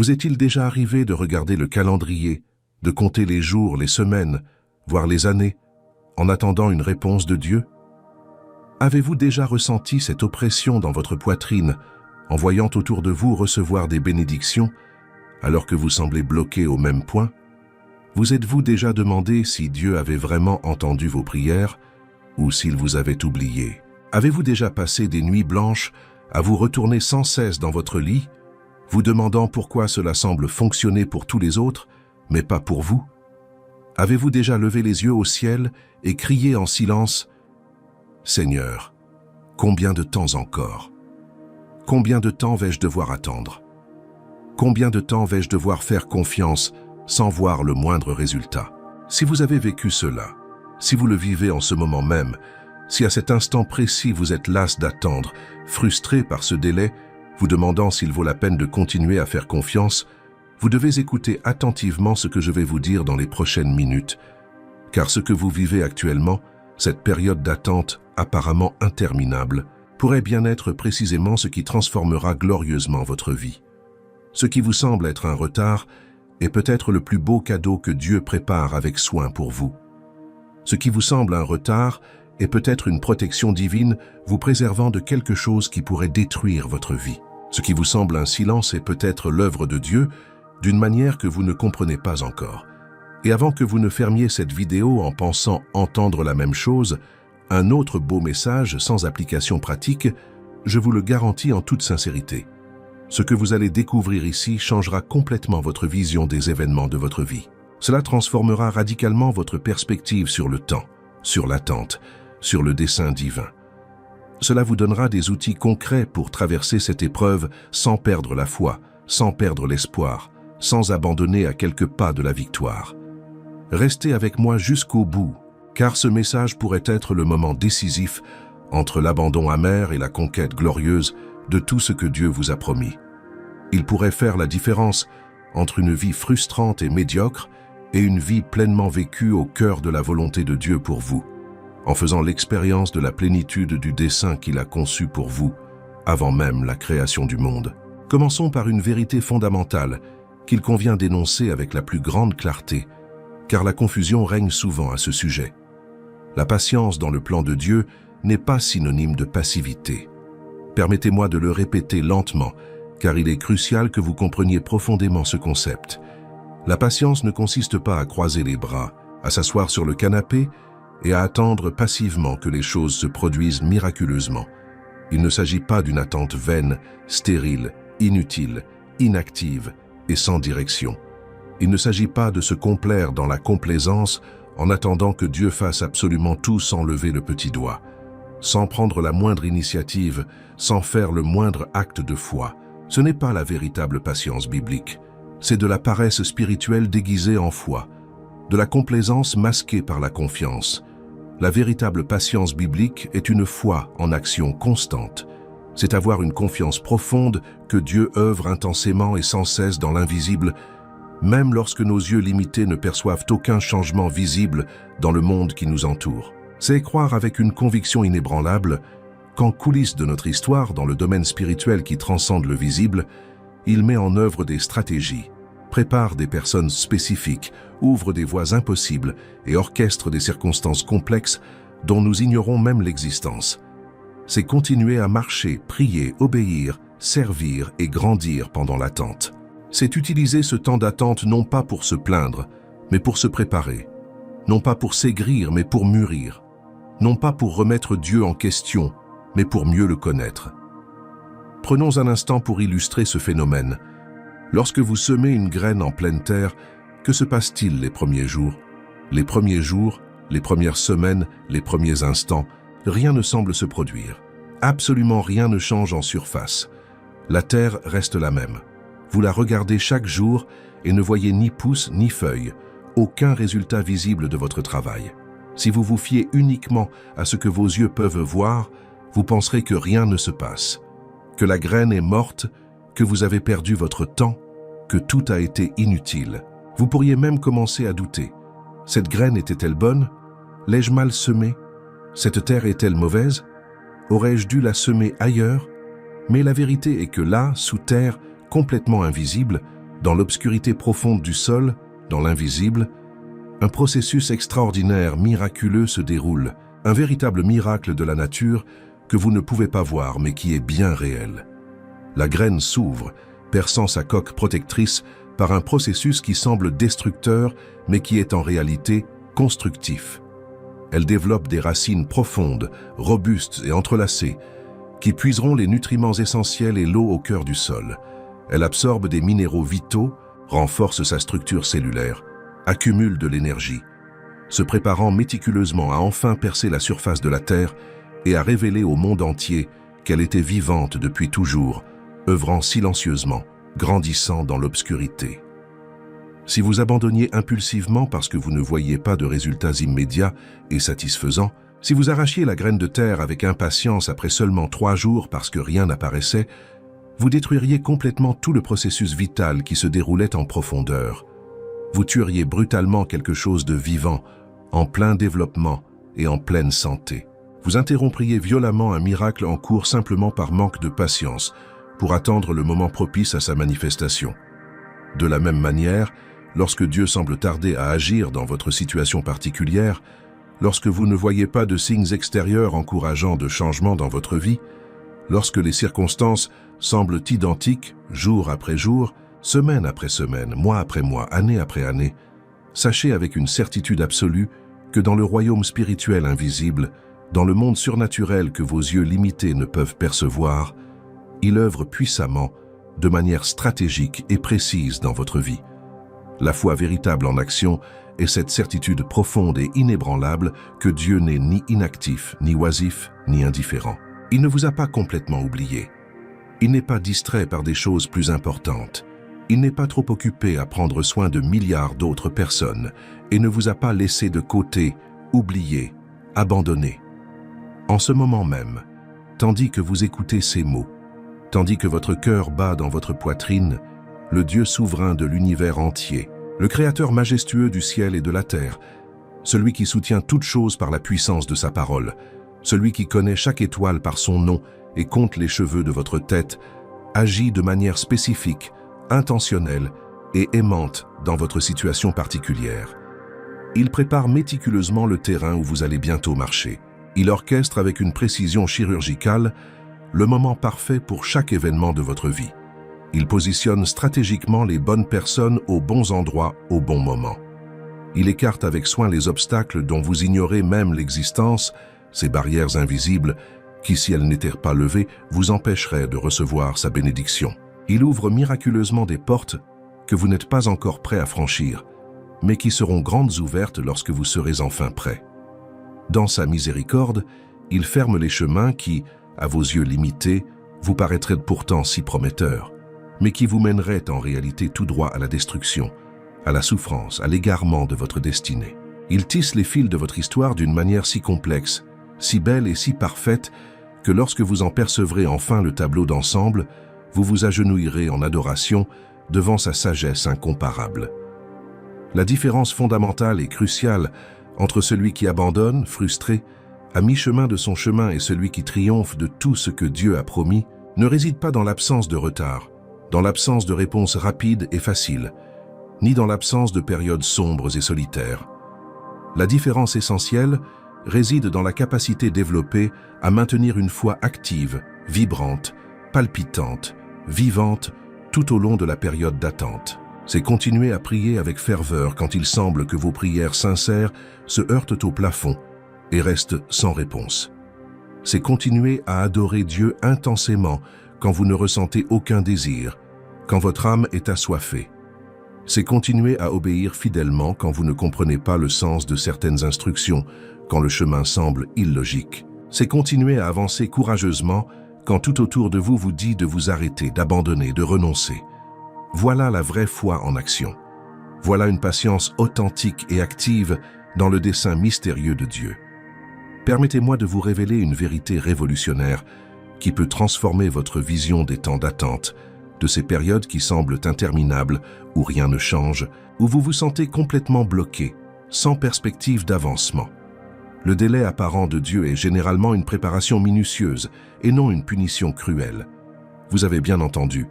Vous est-il déjà arrivé de regarder le calendrier, de compter les jours, les semaines, voire les années, en attendant une réponse de Dieu? Avez-vous déjà ressenti cette oppression dans votre poitrine, en voyant autour de vous recevoir des bénédictions, alors que vous semblez bloqué au même point? Vous êtes-vous déjà demandé si Dieu avait vraiment entendu vos prières, ou s'il vous avait oublié? Avez-vous déjà passé des nuits blanches à vous retourner sans cesse dans votre lit, vous demandant pourquoi cela semble fonctionner pour tous les autres, mais pas pour vous? Avez-vous déjà levé les yeux au ciel et crié en silence « Seigneur, combien de temps encore? Combien de temps vais-je devoir attendre? Combien de temps vais-je devoir faire confiance sans voir le moindre résultat ?» Si vous avez vécu cela, si vous le vivez en ce moment même, si à cet instant précis vous êtes las d'attendre, frustré par ce délai, vous demandant s'il vaut la peine de continuer à faire confiance, vous devez écouter attentivement ce que je vais vous dire dans les prochaines minutes, car ce que vous vivez actuellement, cette période d'attente apparemment interminable, pourrait bien être précisément ce qui transformera glorieusement votre vie. Ce qui vous semble être un retard est peut-être le plus beau cadeau que Dieu prépare avec soin pour vous. Ce qui vous semble un retard est peut-être une protection divine vous préservant de quelque chose qui pourrait détruire votre vie. Ce qui vous semble un silence est peut-être l'œuvre de Dieu d'une manière que vous ne comprenez pas encore. Et avant que vous ne fermiez cette vidéo en pensant entendre la même chose, un autre beau message sans application pratique, je vous le garantis en toute sincérité. Ce que vous allez découvrir ici changera complètement votre vision des événements de votre vie. Cela transformera radicalement votre perspective sur le temps, sur l'attente, sur le dessein divin. Cela vous donnera des outils concrets pour traverser cette épreuve sans perdre la foi, sans perdre l'espoir, sans abandonner à quelques pas de la victoire. Restez avec moi jusqu'au bout, car ce message pourrait être le moment décisif entre l'abandon amer et la conquête glorieuse de tout ce que Dieu vous a promis. Il pourrait faire la différence entre une vie frustrante et médiocre et une vie pleinement vécue au cœur de la volonté de Dieu pour vous, en faisant l'expérience de la plénitude du dessein qu'il a conçu pour vous, avant même la création du monde. Commençons par une vérité fondamentale qu'il convient d'énoncer avec la plus grande clarté, car la confusion règne souvent à ce sujet. La patience dans le plan de Dieu n'est pas synonyme de passivité. Permettez-moi de le répéter lentement, car il est crucial que vous compreniez profondément ce concept. La patience ne consiste pas à croiser les bras, à s'asseoir sur le canapé et à attendre passivement que les choses se produisent miraculeusement. Il ne s'agit pas d'une attente vaine, stérile, inutile, inactive et sans direction. Il ne s'agit pas de se complaire dans la complaisance en attendant que Dieu fasse absolument tout sans lever le petit doigt, sans prendre la moindre initiative, sans faire le moindre acte de foi. Ce n'est pas la véritable patience biblique. C'est de la paresse spirituelle déguisée en foi, de la complaisance masquée par la confiance. La véritable patience biblique est une foi en action constante. C'est avoir une confiance profonde que Dieu œuvre intensément et sans cesse dans l'invisible, même lorsque nos yeux limités ne perçoivent aucun changement visible dans le monde qui nous entoure. C'est croire avec une conviction inébranlable qu'en coulisses de notre histoire, dans le domaine spirituel qui transcende le visible, il met en œuvre des stratégies, prépare des personnes spécifiques, ouvre des voies impossibles et orchestre des circonstances complexes dont nous ignorons même l'existence. C'est continuer à marcher, prier, obéir, servir et grandir pendant l'attente. C'est utiliser ce temps d'attente non pas pour se plaindre, mais pour se préparer. Non pas pour s'aigrir, mais pour mûrir. Non pas pour remettre Dieu en question, mais pour mieux le connaître. Prenons un instant pour illustrer ce phénomène. Lorsque vous semez une graine en pleine terre, que se passe-t-il les premiers jours? Les premiers jours, les premières semaines, les premiers instants, rien ne semble se produire. Absolument rien ne change en surface. La terre reste la même. Vous la regardez chaque jour et ne voyez ni pousse ni feuille, aucun résultat visible de votre travail. Si vous vous fiez uniquement à ce que vos yeux peuvent voir, vous penserez que rien ne se passe, que la graine est morte, que vous avez perdu votre temps, que tout a été inutile. Vous pourriez même commencer à douter. Cette graine était-elle bonne? L'ai-je mal semée? Cette terre est-elle mauvaise? Aurais-je dû la semer ailleurs? Mais la vérité est que là, sous terre, complètement invisible, dans l'obscurité profonde du sol, dans l'invisible, un processus extraordinaire, miraculeux se déroule, un véritable miracle de la nature que vous ne pouvez pas voir mais qui est bien réel. La graine s'ouvre, perçant sa coque protectrice par un processus qui semble destructeur mais qui est en réalité constructif. Elle développe des racines profondes, robustes et entrelacées, qui puiseront les nutriments essentiels et l'eau au cœur du sol. Elle absorbe des minéraux vitaux, renforce sa structure cellulaire, accumule de l'énergie, se préparant méticuleusement à enfin percer la surface de la Terre et à révéler au monde entier qu'elle était vivante depuis toujours, œuvrant silencieusement, grandissant dans l'obscurité. Si vous abandonniez impulsivement parce que vous ne voyiez pas de résultats immédiats et satisfaisants, si vous arrachiez la graine de terre avec impatience après seulement 3 jours parce que rien n'apparaissait, vous détruiriez complètement tout le processus vital qui se déroulait en profondeur. Vous tueriez brutalement quelque chose de vivant, en plein développement et en pleine santé. Vous interrompriez violemment un miracle en cours simplement par manque de patience, pour attendre le moment propice à sa manifestation. De la même manière, lorsque Dieu semble tarder à agir dans votre situation particulière, lorsque vous ne voyez pas de signes extérieurs encourageant de changements dans votre vie, lorsque les circonstances semblent identiques jour après jour, semaine après semaine, mois après mois, année après année, sachez avec une certitude absolue que dans le royaume spirituel invisible, dans le monde surnaturel que vos yeux limités ne peuvent percevoir, il œuvre puissamment, de manière stratégique et précise dans votre vie. La foi véritable en action est cette certitude profonde et inébranlable que Dieu n'est ni inactif, ni oisif, ni indifférent. Il ne vous a pas complètement oublié. Il n'est pas distrait par des choses plus importantes. Il n'est pas trop occupé à prendre soin de milliards d'autres personnes et ne vous a pas laissé de côté, oublié, abandonné. En ce moment même, tandis que vous écoutez ces mots, tandis que votre cœur bat dans votre poitrine, le Dieu souverain de l'univers entier, le Créateur majestueux du ciel et de la terre, celui qui soutient toutes choses par la puissance de sa parole, celui qui connaît chaque étoile par son nom et compte les cheveux de votre tête, agit de manière spécifique, intentionnelle et aimante dans votre situation particulière. Il prépare méticuleusement le terrain où vous allez bientôt marcher. Il orchestre avec une précision chirurgicale le moment parfait pour chaque événement de votre vie. Il positionne stratégiquement les bonnes personnes aux bons endroits au bon moment. Il écarte avec soin les obstacles dont vous ignorez même l'existence, ces barrières invisibles qui, si elles n'étaient pas levées, vous empêcheraient de recevoir sa bénédiction. Il ouvre miraculeusement des portes que vous n'êtes pas encore prêt à franchir, mais qui seront grandes ouvertes lorsque vous serez enfin prêt. Dans sa miséricorde, il ferme les chemins qui, à vos yeux limités, vous paraîtraient pourtant si prometteurs, mais qui vous mèneraient en réalité tout droit à la destruction, à la souffrance, à l'égarement de votre destinée. Il tisse les fils de votre histoire d'une manière si complexe, si belle et si parfaite que lorsque vous en percevrez enfin le tableau d'ensemble, vous vous agenouillerez en adoration devant sa sagesse incomparable. La différence fondamentale et cruciale entre celui qui abandonne, frustré, à mi-chemin de son chemin et celui qui triomphe de tout ce que Dieu a promis, ne réside pas dans l'absence de retard, dans l'absence de réponses rapides et faciles, ni dans l'absence de périodes sombres et solitaires. La différence essentielle réside dans la capacité développée à maintenir une foi active, vibrante, palpitante, vivante tout au long de la période d'attente. C'est continuer à prier avec ferveur quand il semble que vos prières sincères se heurtent au plafond et restent sans réponse. C'est continuer à adorer Dieu intensément quand vous ne ressentez aucun désir, quand votre âme est assoiffée. C'est continuer à obéir fidèlement quand vous ne comprenez pas le sens de certaines instructions, quand le chemin semble illogique. C'est continuer à avancer courageusement quand tout autour de vous vous dit de vous arrêter, d'abandonner, de renoncer. Voilà la vraie foi en action. Voilà une patience authentique et active dans le dessein mystérieux de Dieu. Permettez-moi de vous révéler une vérité révolutionnaire qui peut transformer votre vision des temps d'attente, de ces périodes qui semblent interminables, où rien ne change, où vous vous sentez complètement bloqué, sans perspective d'avancement. Le délai apparent de Dieu est généralement une préparation minutieuse et non une punition cruelle. Vous avez bien entendu,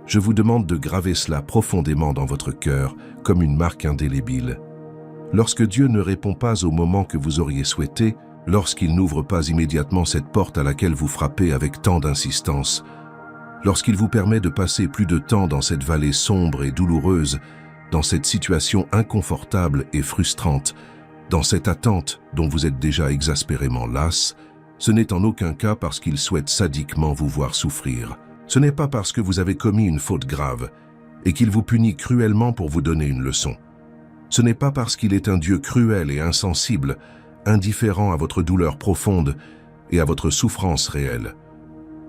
Je vous demande de graver cela profondément dans votre cœur, comme une marque indélébile. Lorsque Dieu ne répond pas au moment que vous auriez souhaité, lorsqu'il n'ouvre pas immédiatement cette porte à laquelle vous frappez avec tant d'insistance, lorsqu'il vous permet de passer plus de temps dans cette vallée sombre et douloureuse, dans cette situation inconfortable et frustrante, dans cette attente dont vous êtes déjà exaspérément las, ce n'est en aucun cas parce qu'il souhaite sadiquement vous voir souffrir. Ce n'est pas parce que vous avez commis une faute grave et qu'il vous punit cruellement pour vous donner une leçon. Ce n'est pas parce qu'il est un Dieu cruel et insensible, indifférent à votre douleur profonde et à votre souffrance réelle.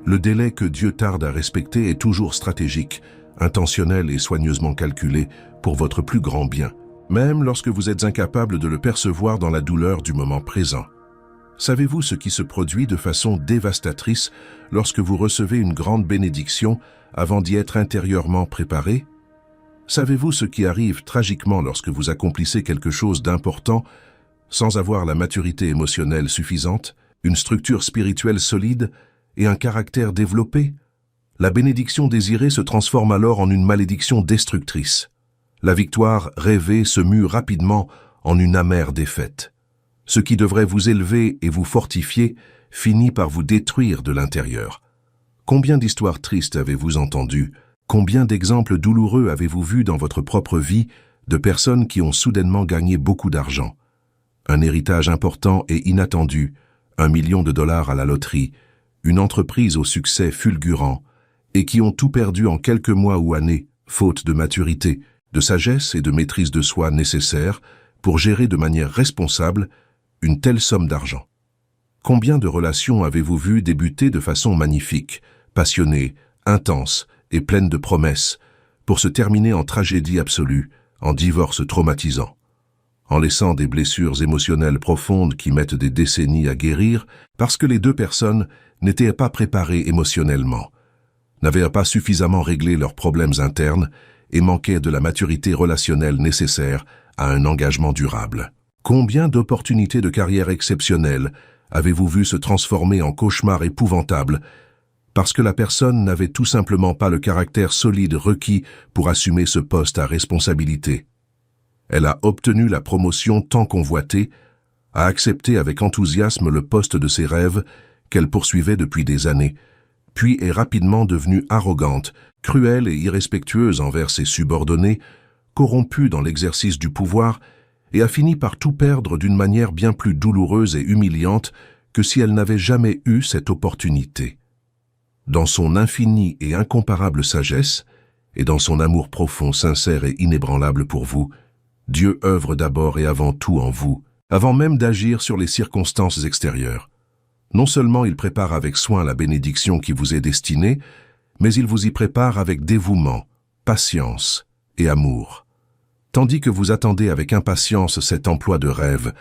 Le délai que Dieu tarde à respecter est toujours stratégique, intentionnel et soigneusement calculé pour votre plus grand bien, même lorsque vous êtes incapable de le percevoir dans la douleur du moment présent. Savez-vous ce qui se produit de façon dévastatrice lorsque vous recevez une grande bénédiction avant d'y être intérieurement préparé? Savez-vous ce qui arrive tragiquement lorsque vous accomplissez quelque chose d'important sans avoir la maturité émotionnelle suffisante, une structure spirituelle solide et un caractère développé? La bénédiction désirée se transforme alors en une malédiction destructrice. La victoire rêvée se mue rapidement en une amère défaite. Ce qui devrait vous élever et vous fortifier finit par vous détruire de l'intérieur. Combien d'histoires tristes avez-vous entendues? Combien d'exemples douloureux avez-vous vus dans votre propre vie de personnes qui ont soudainement gagné beaucoup d'argent? Un héritage important et inattendu, $1 million à la loterie, une entreprise au succès fulgurant, et qui ont tout perdu en quelques mois ou années, faute de maturité, de sagesse et de maîtrise de soi nécessaires pour gérer de manière responsable une telle somme d'argent. Combien de relations avez-vous vu débuter de façon magnifique, passionnée, intense et pleine de promesses, pour se terminer en tragédie absolue, en divorce traumatisant, en laissant des blessures émotionnelles profondes qui mettent des décennies à guérir parce que les deux personnes n'étaient pas préparées émotionnellement, n'avaient pas suffisamment réglé leurs problèmes internes et manquaient de la maturité relationnelle nécessaire à un engagement durable. Combien d'opportunités de carrière exceptionnelles avez-vous vu se transformer en cauchemars épouvantables parce que la personne n'avait tout simplement pas le caractère solide requis pour assumer ce poste à responsabilité? Elle a obtenu la promotion tant convoitée, a accepté avec enthousiasme le poste de ses rêves qu'elle poursuivait depuis des années, puis est rapidement devenue arrogante, cruelle et irrespectueuse envers ses subordonnés, corrompue dans l'exercice du pouvoir, et a fini par tout perdre d'une manière bien plus douloureuse et humiliante que si elle n'avait jamais eu cette opportunité. Dans son infinie et incomparable sagesse, et dans son amour profond, sincère et inébranlable pour vous, Dieu œuvre d'abord et avant tout en vous, avant même d'agir sur les circonstances extérieures. Non seulement il prépare avec soin la bénédiction qui vous est destinée, mais il vous y prépare avec dévouement, patience et amour. Tandis que vous attendez avec impatience cet emploi de rêve,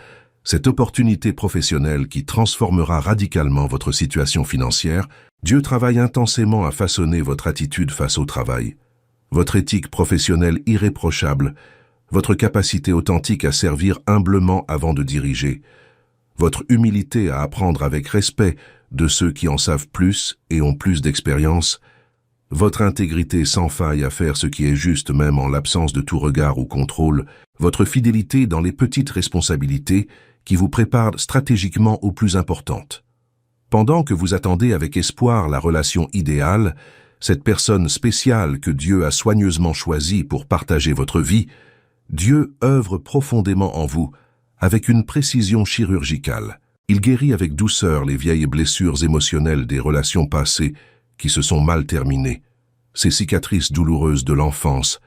cette opportunité professionnelle qui transformera radicalement votre situation financière, Dieu travaille intensément à façonner votre attitude face au travail, votre éthique professionnelle irréprochable, votre capacité authentique à servir humblement avant de diriger, votre humilité à apprendre avec respect de ceux qui en savent plus et ont plus d'expérience, votre intégrité sans faille à faire ce qui est juste même en l'absence de tout regard ou contrôle, votre fidélité dans les petites responsabilités qui vous préparent stratégiquement aux plus importantes. Pendant que vous attendez avec espoir la relation idéale, cette personne spéciale que Dieu a soigneusement choisie pour partager votre vie, Dieu œuvre profondément en vous, avec une précision chirurgicale. Il guérit avec douceur les vieilles blessures émotionnelles des relations passées qui se sont mal terminées, ces cicatrices douloureuses de l'enfance,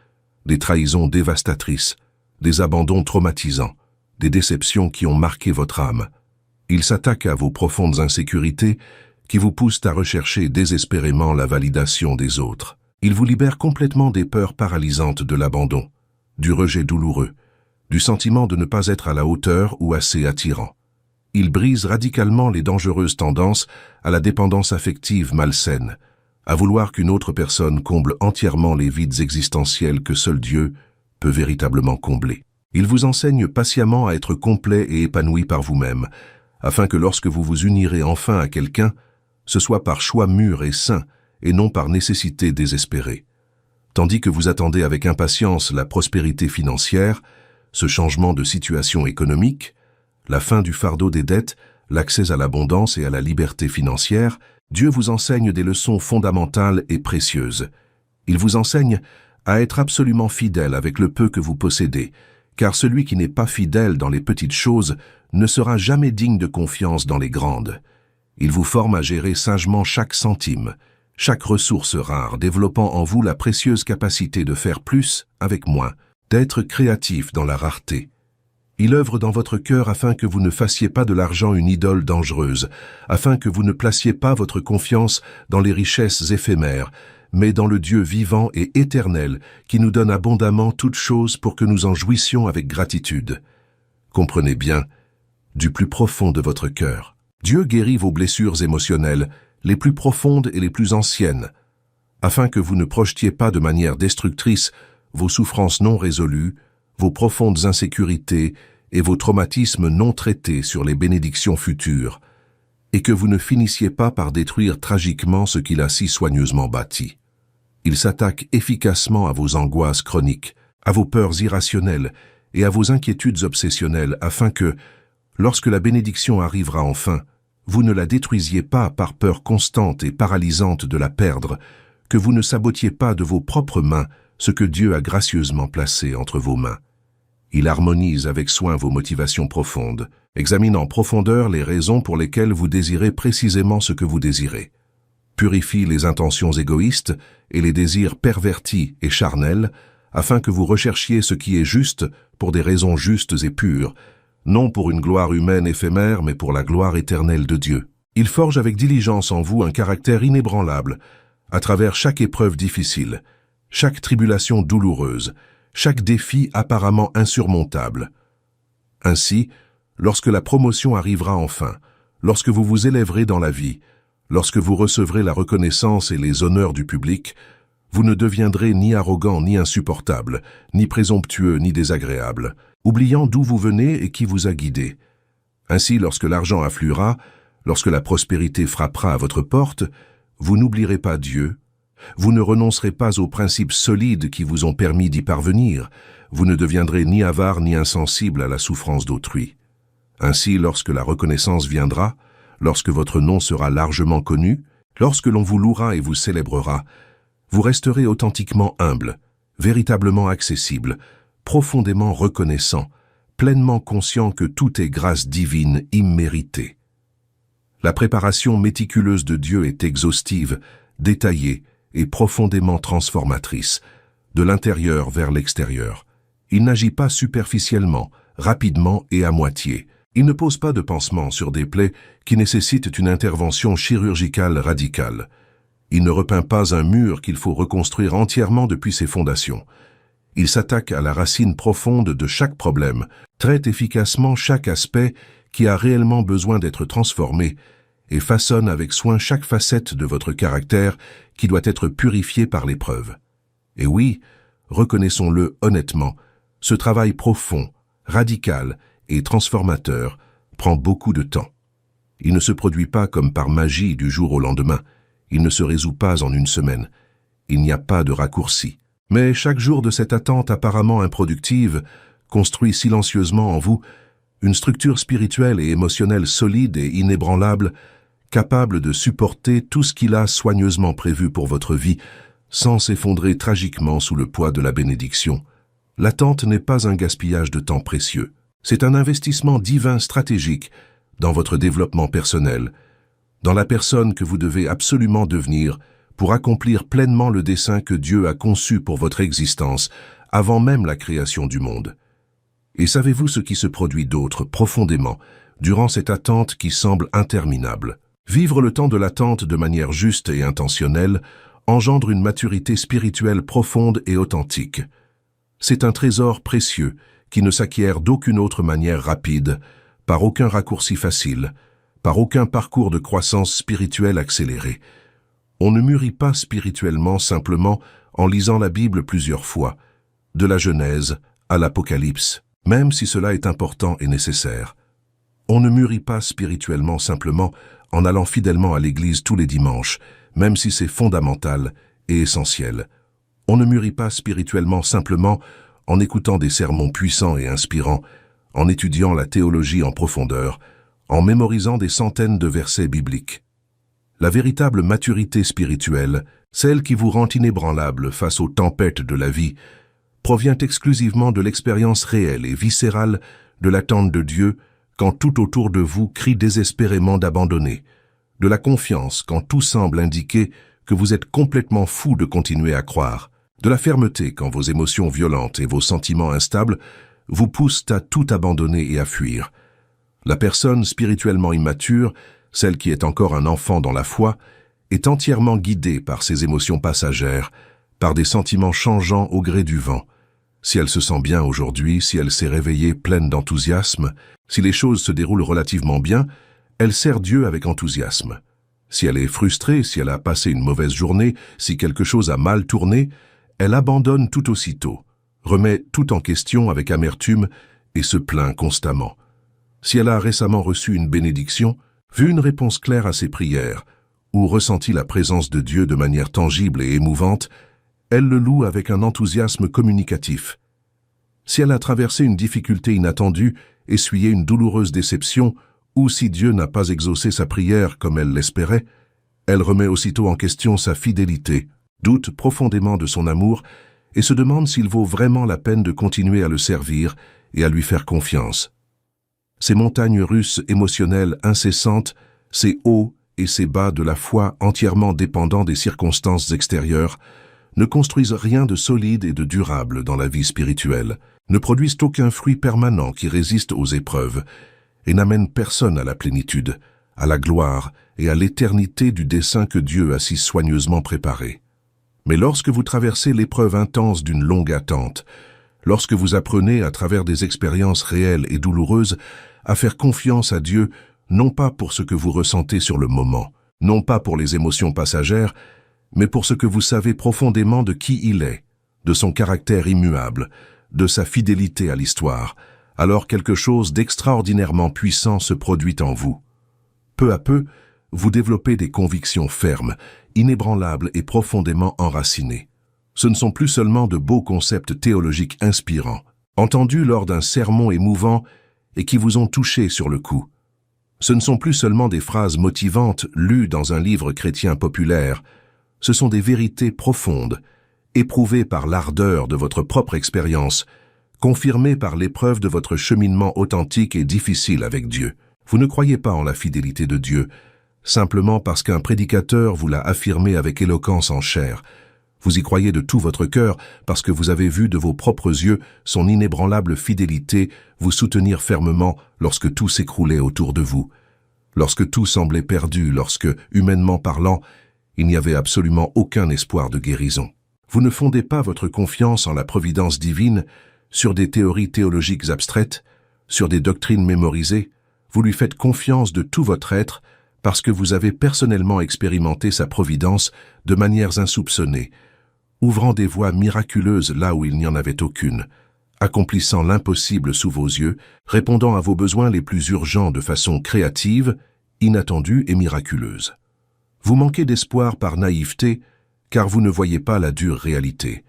des trahisons dévastatrices, des abandons traumatisants, des déceptions qui ont marqué votre âme. Il s'attaque à vos profondes insécurités qui vous poussent à rechercher désespérément la validation des autres. Il vous libère complètement des peurs paralysantes de l'abandon, du rejet douloureux, du sentiment de ne pas être à la hauteur ou assez attirant. Il brise radicalement les dangereuses tendances à la dépendance affective malsaine, à vouloir qu'une autre personne comble entièrement les vides existentiels que seul Dieu peut véritablement combler. Il vous enseigne patiemment à être complet et épanoui par vous-même, afin que lorsque vous vous unirez enfin à quelqu'un, ce soit par choix mûr et sain et non par nécessité désespérée. Tandis que vous attendez avec impatience la prospérité financière, ce changement de situation économique, la fin du fardeau des dettes, l'accès à l'abondance et à la liberté financière, Dieu vous enseigne des leçons fondamentales et précieuses. Il vous enseigne à être absolument fidèle avec le peu que vous possédez, car celui qui n'est pas fidèle dans les petites choses ne sera jamais digne de confiance dans les grandes. Il vous forme à gérer sagement chaque centime, chaque ressource rare, développant en vous la précieuse capacité de faire plus avec moins, d'être créatif dans la rareté. Il œuvre dans votre cœur afin que vous ne fassiez pas de l'argent une idole dangereuse, afin que vous ne placiez pas votre confiance dans les richesses éphémères, mais dans le Dieu vivant et éternel qui nous donne abondamment toutes choses pour que nous en jouissions avec gratitude. Comprenez bien, du plus profond de votre cœur, Dieu guérit vos blessures émotionnelles, les plus profondes et les plus anciennes, afin que vous ne projetiez pas de manière destructrice vos souffrances non résolues, vos profondes insécurités et vos traumatismes non traités sur les bénédictions futures, et que vous ne finissiez pas par détruire tragiquement ce qu'il a si soigneusement bâti. Il s'attaque efficacement à vos angoisses chroniques, à vos peurs irrationnelles et à vos inquiétudes obsessionnelles afin que, lorsque la bénédiction arrivera enfin, vous ne la détruisiez pas par peur constante et paralysante de la perdre, que vous ne sabotiez pas de vos propres mains ce que Dieu a gracieusement placé entre vos mains. Il harmonise avec soin vos motivations profondes, examine en profondeur les raisons pour lesquelles vous désirez précisément ce que vous désirez, purifie les intentions égoïstes et les désirs pervertis et charnels, afin que vous recherchiez ce qui est juste pour des raisons justes et pures, non pour une gloire humaine éphémère, mais pour la gloire éternelle de Dieu. Il forge avec diligence en vous un caractère inébranlable, à travers chaque épreuve difficile, chaque tribulation douloureuse, chaque défi apparemment insurmontable. Ainsi, lorsque la promotion arrivera enfin, lorsque vous vous élèverez dans la vie, lorsque vous recevrez la reconnaissance et les honneurs du public, vous ne deviendrez ni arrogant ni insupportable, ni présomptueux ni désagréable, oubliant d'où vous venez et qui vous a guidé. Ainsi, lorsque l'argent affluera, lorsque la prospérité frappera à votre porte, vous n'oublierez pas Dieu, vous ne renoncerez pas aux principes solides qui vous ont permis d'y parvenir, vous ne deviendrez ni avare ni insensible à la souffrance d'autrui. Ainsi, lorsque la reconnaissance viendra, lorsque votre nom sera largement connu, lorsque l'on vous louera et vous célébrera, vous resterez authentiquement humble, véritablement accessible, profondément reconnaissant, pleinement conscient que tout est grâce divine imméritée. La préparation méticuleuse de Dieu est exhaustive, détaillée et profondément transformatrice, de l'intérieur vers l'extérieur. Il n'agit pas superficiellement, rapidement et à moitié. Il ne pose pas de pansement sur des plaies qui nécessitent une intervention chirurgicale radicale. Il ne repeint pas un mur qu'il faut reconstruire entièrement depuis ses fondations. Il s'attaque à la racine profonde de chaque problème, traite efficacement chaque aspect qui a réellement besoin d'être transformé et façonne avec soin chaque facette de votre caractère qui doit être purifiée par l'épreuve. Et oui, reconnaissons-le honnêtement, ce travail profond, radical et transformateur prend beaucoup de temps. Il ne se produit pas comme par magie du jour au lendemain, il ne se résout pas en une semaine, il n'y a pas de raccourci. Mais chaque jour de cette attente apparemment improductive construit silencieusement en vous une structure spirituelle et émotionnelle solide et inébranlable, capable de supporter tout ce qu'il a soigneusement prévu pour votre vie, sans s'effondrer tragiquement sous le poids de la bénédiction. L'attente n'est pas un gaspillage de temps précieux, c'est un investissement divin stratégique dans votre développement personnel, dans la personne que vous devez absolument devenir pour accomplir pleinement le dessein que Dieu a conçu pour votre existence avant même la création du monde. Et savez-vous ce qui se produit d'autre profondément durant cette attente qui semble interminable? Vivre le temps de l'attente de manière juste et intentionnelle engendre une maturité spirituelle profonde et authentique. C'est un trésor précieux qui ne s'acquiert d'aucune autre manière rapide, par aucun raccourci facile, par aucun parcours de croissance spirituelle accéléré. On ne mûrit pas spirituellement simplement en lisant la Bible plusieurs fois, de la Genèse à l'Apocalypse, même si cela est important et nécessaire. On ne mûrit pas spirituellement simplement en allant fidèlement à l'église tous les dimanches, même si c'est fondamental et essentiel. On ne mûrit pas spirituellement simplement en écoutant des sermons puissants et inspirants, en étudiant la théologie en profondeur, en mémorisant des centaines de versets bibliques. La véritable maturité spirituelle, celle qui vous rend inébranlable face aux tempêtes de la vie, provient exclusivement de l'expérience réelle et viscérale de l'attente de Dieu quand tout autour de vous crie désespérément d'abandonner, de la confiance quand tout semble indiquer que vous êtes complètement fou de continuer à croire, de la fermeté quand vos émotions violentes et vos sentiments instables vous poussent à tout abandonner et à fuir. La personne spirituellement immature, celle qui est encore un enfant dans la foi, est entièrement guidée par ses émotions passagères, par des sentiments changeants au gré du vent. Si elle se sent bien aujourd'hui, si elle s'est réveillée pleine d'enthousiasme, si les choses se déroulent relativement bien, elle sert Dieu avec enthousiasme. Si elle est frustrée, si elle a passé une mauvaise journée, si quelque chose a mal tourné, elle abandonne tout aussitôt, remet tout en question avec amertume et se plaint constamment. Si elle a récemment reçu une bénédiction, vu une réponse claire à ses prières, ou ressenti la présence de Dieu de manière tangible et émouvante, elle le loue avec un enthousiasme communicatif. Si elle a traversé une difficulté inattendue, essuyé une douloureuse déception, ou si Dieu n'a pas exaucé sa prière comme elle l'espérait, elle remet aussitôt en question sa fidélité, doute profondément de son amour et se demande s'il vaut vraiment la peine de continuer à le servir et à lui faire confiance. Ces montagnes russes émotionnelles incessantes, ces hauts et ces bas de la foi entièrement dépendants des circonstances extérieures, ne construisent rien de solide et de durable dans la vie spirituelle, ne produisent aucun fruit permanent qui résiste aux épreuves, et n'amènent personne à la plénitude, à la gloire et à l'éternité du dessein que Dieu a si soigneusement préparé. Mais lorsque vous traversez l'épreuve intense d'une longue attente, lorsque vous apprenez à travers des expériences réelles et douloureuses à faire confiance à Dieu, non pas pour ce que vous ressentez sur le moment, non pas pour les émotions passagères, mais pour ce que vous savez profondément de qui il est, de son caractère immuable, de sa fidélité à l'histoire, alors quelque chose d'extraordinairement puissant se produit en vous. Peu à peu, vous développez des convictions fermes, inébranlables et profondément enracinées. Ce ne sont plus seulement de beaux concepts théologiques inspirants, entendus lors d'un sermon émouvant et qui vous ont touché sur le coup. Ce ne sont plus seulement des phrases motivantes lues dans un livre chrétien populaire, ce sont des vérités profondes, éprouvées par l'ardeur de votre propre expérience, confirmées par l'épreuve de votre cheminement authentique et difficile avec Dieu. Vous ne croyez pas en la fidélité de Dieu, simplement parce qu'un prédicateur vous l'a affirmé avec éloquence en chair. Vous y croyez de tout votre cœur parce que vous avez vu de vos propres yeux son inébranlable fidélité vous soutenir fermement lorsque tout s'écroulait autour de vous, lorsque tout semblait perdu, lorsque, humainement parlant, il n'y avait absolument aucun espoir de guérison. Vous ne fondez pas votre confiance en la providence divine sur des théories théologiques abstraites, sur des doctrines mémorisées. Vous lui faites confiance de tout votre être parce que vous avez personnellement expérimenté sa providence de manières insoupçonnées, ouvrant des voies miraculeuses là où il n'y en avait aucune, accomplissant l'impossible sous vos yeux, répondant à vos besoins les plus urgents de façon créative, inattendue et miraculeuse. Vous manquez d'espoir par naïveté, car vous ne voyez pas la dure réalité.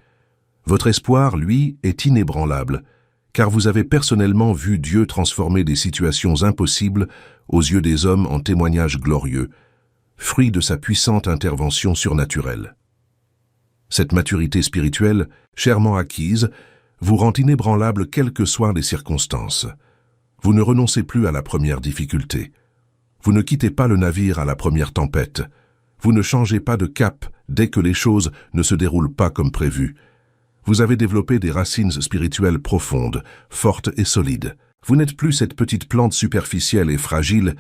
Votre espoir, lui, est inébranlable, car vous avez personnellement vu Dieu transformer des situations impossibles aux yeux des hommes en témoignages glorieux, fruit de sa puissante intervention surnaturelle. Cette maturité spirituelle, chèrement acquise, vous rend inébranlable quelles que soient les circonstances. Vous ne renoncez plus à la première difficulté. Vous ne quittez pas le navire à la première tempête. Vous ne changez pas de cap dès que les choses ne se déroulent pas comme prévu. Vous avez développé des racines spirituelles profondes, fortes et solides. Vous n'êtes plus cette petite plante superficielle et fragile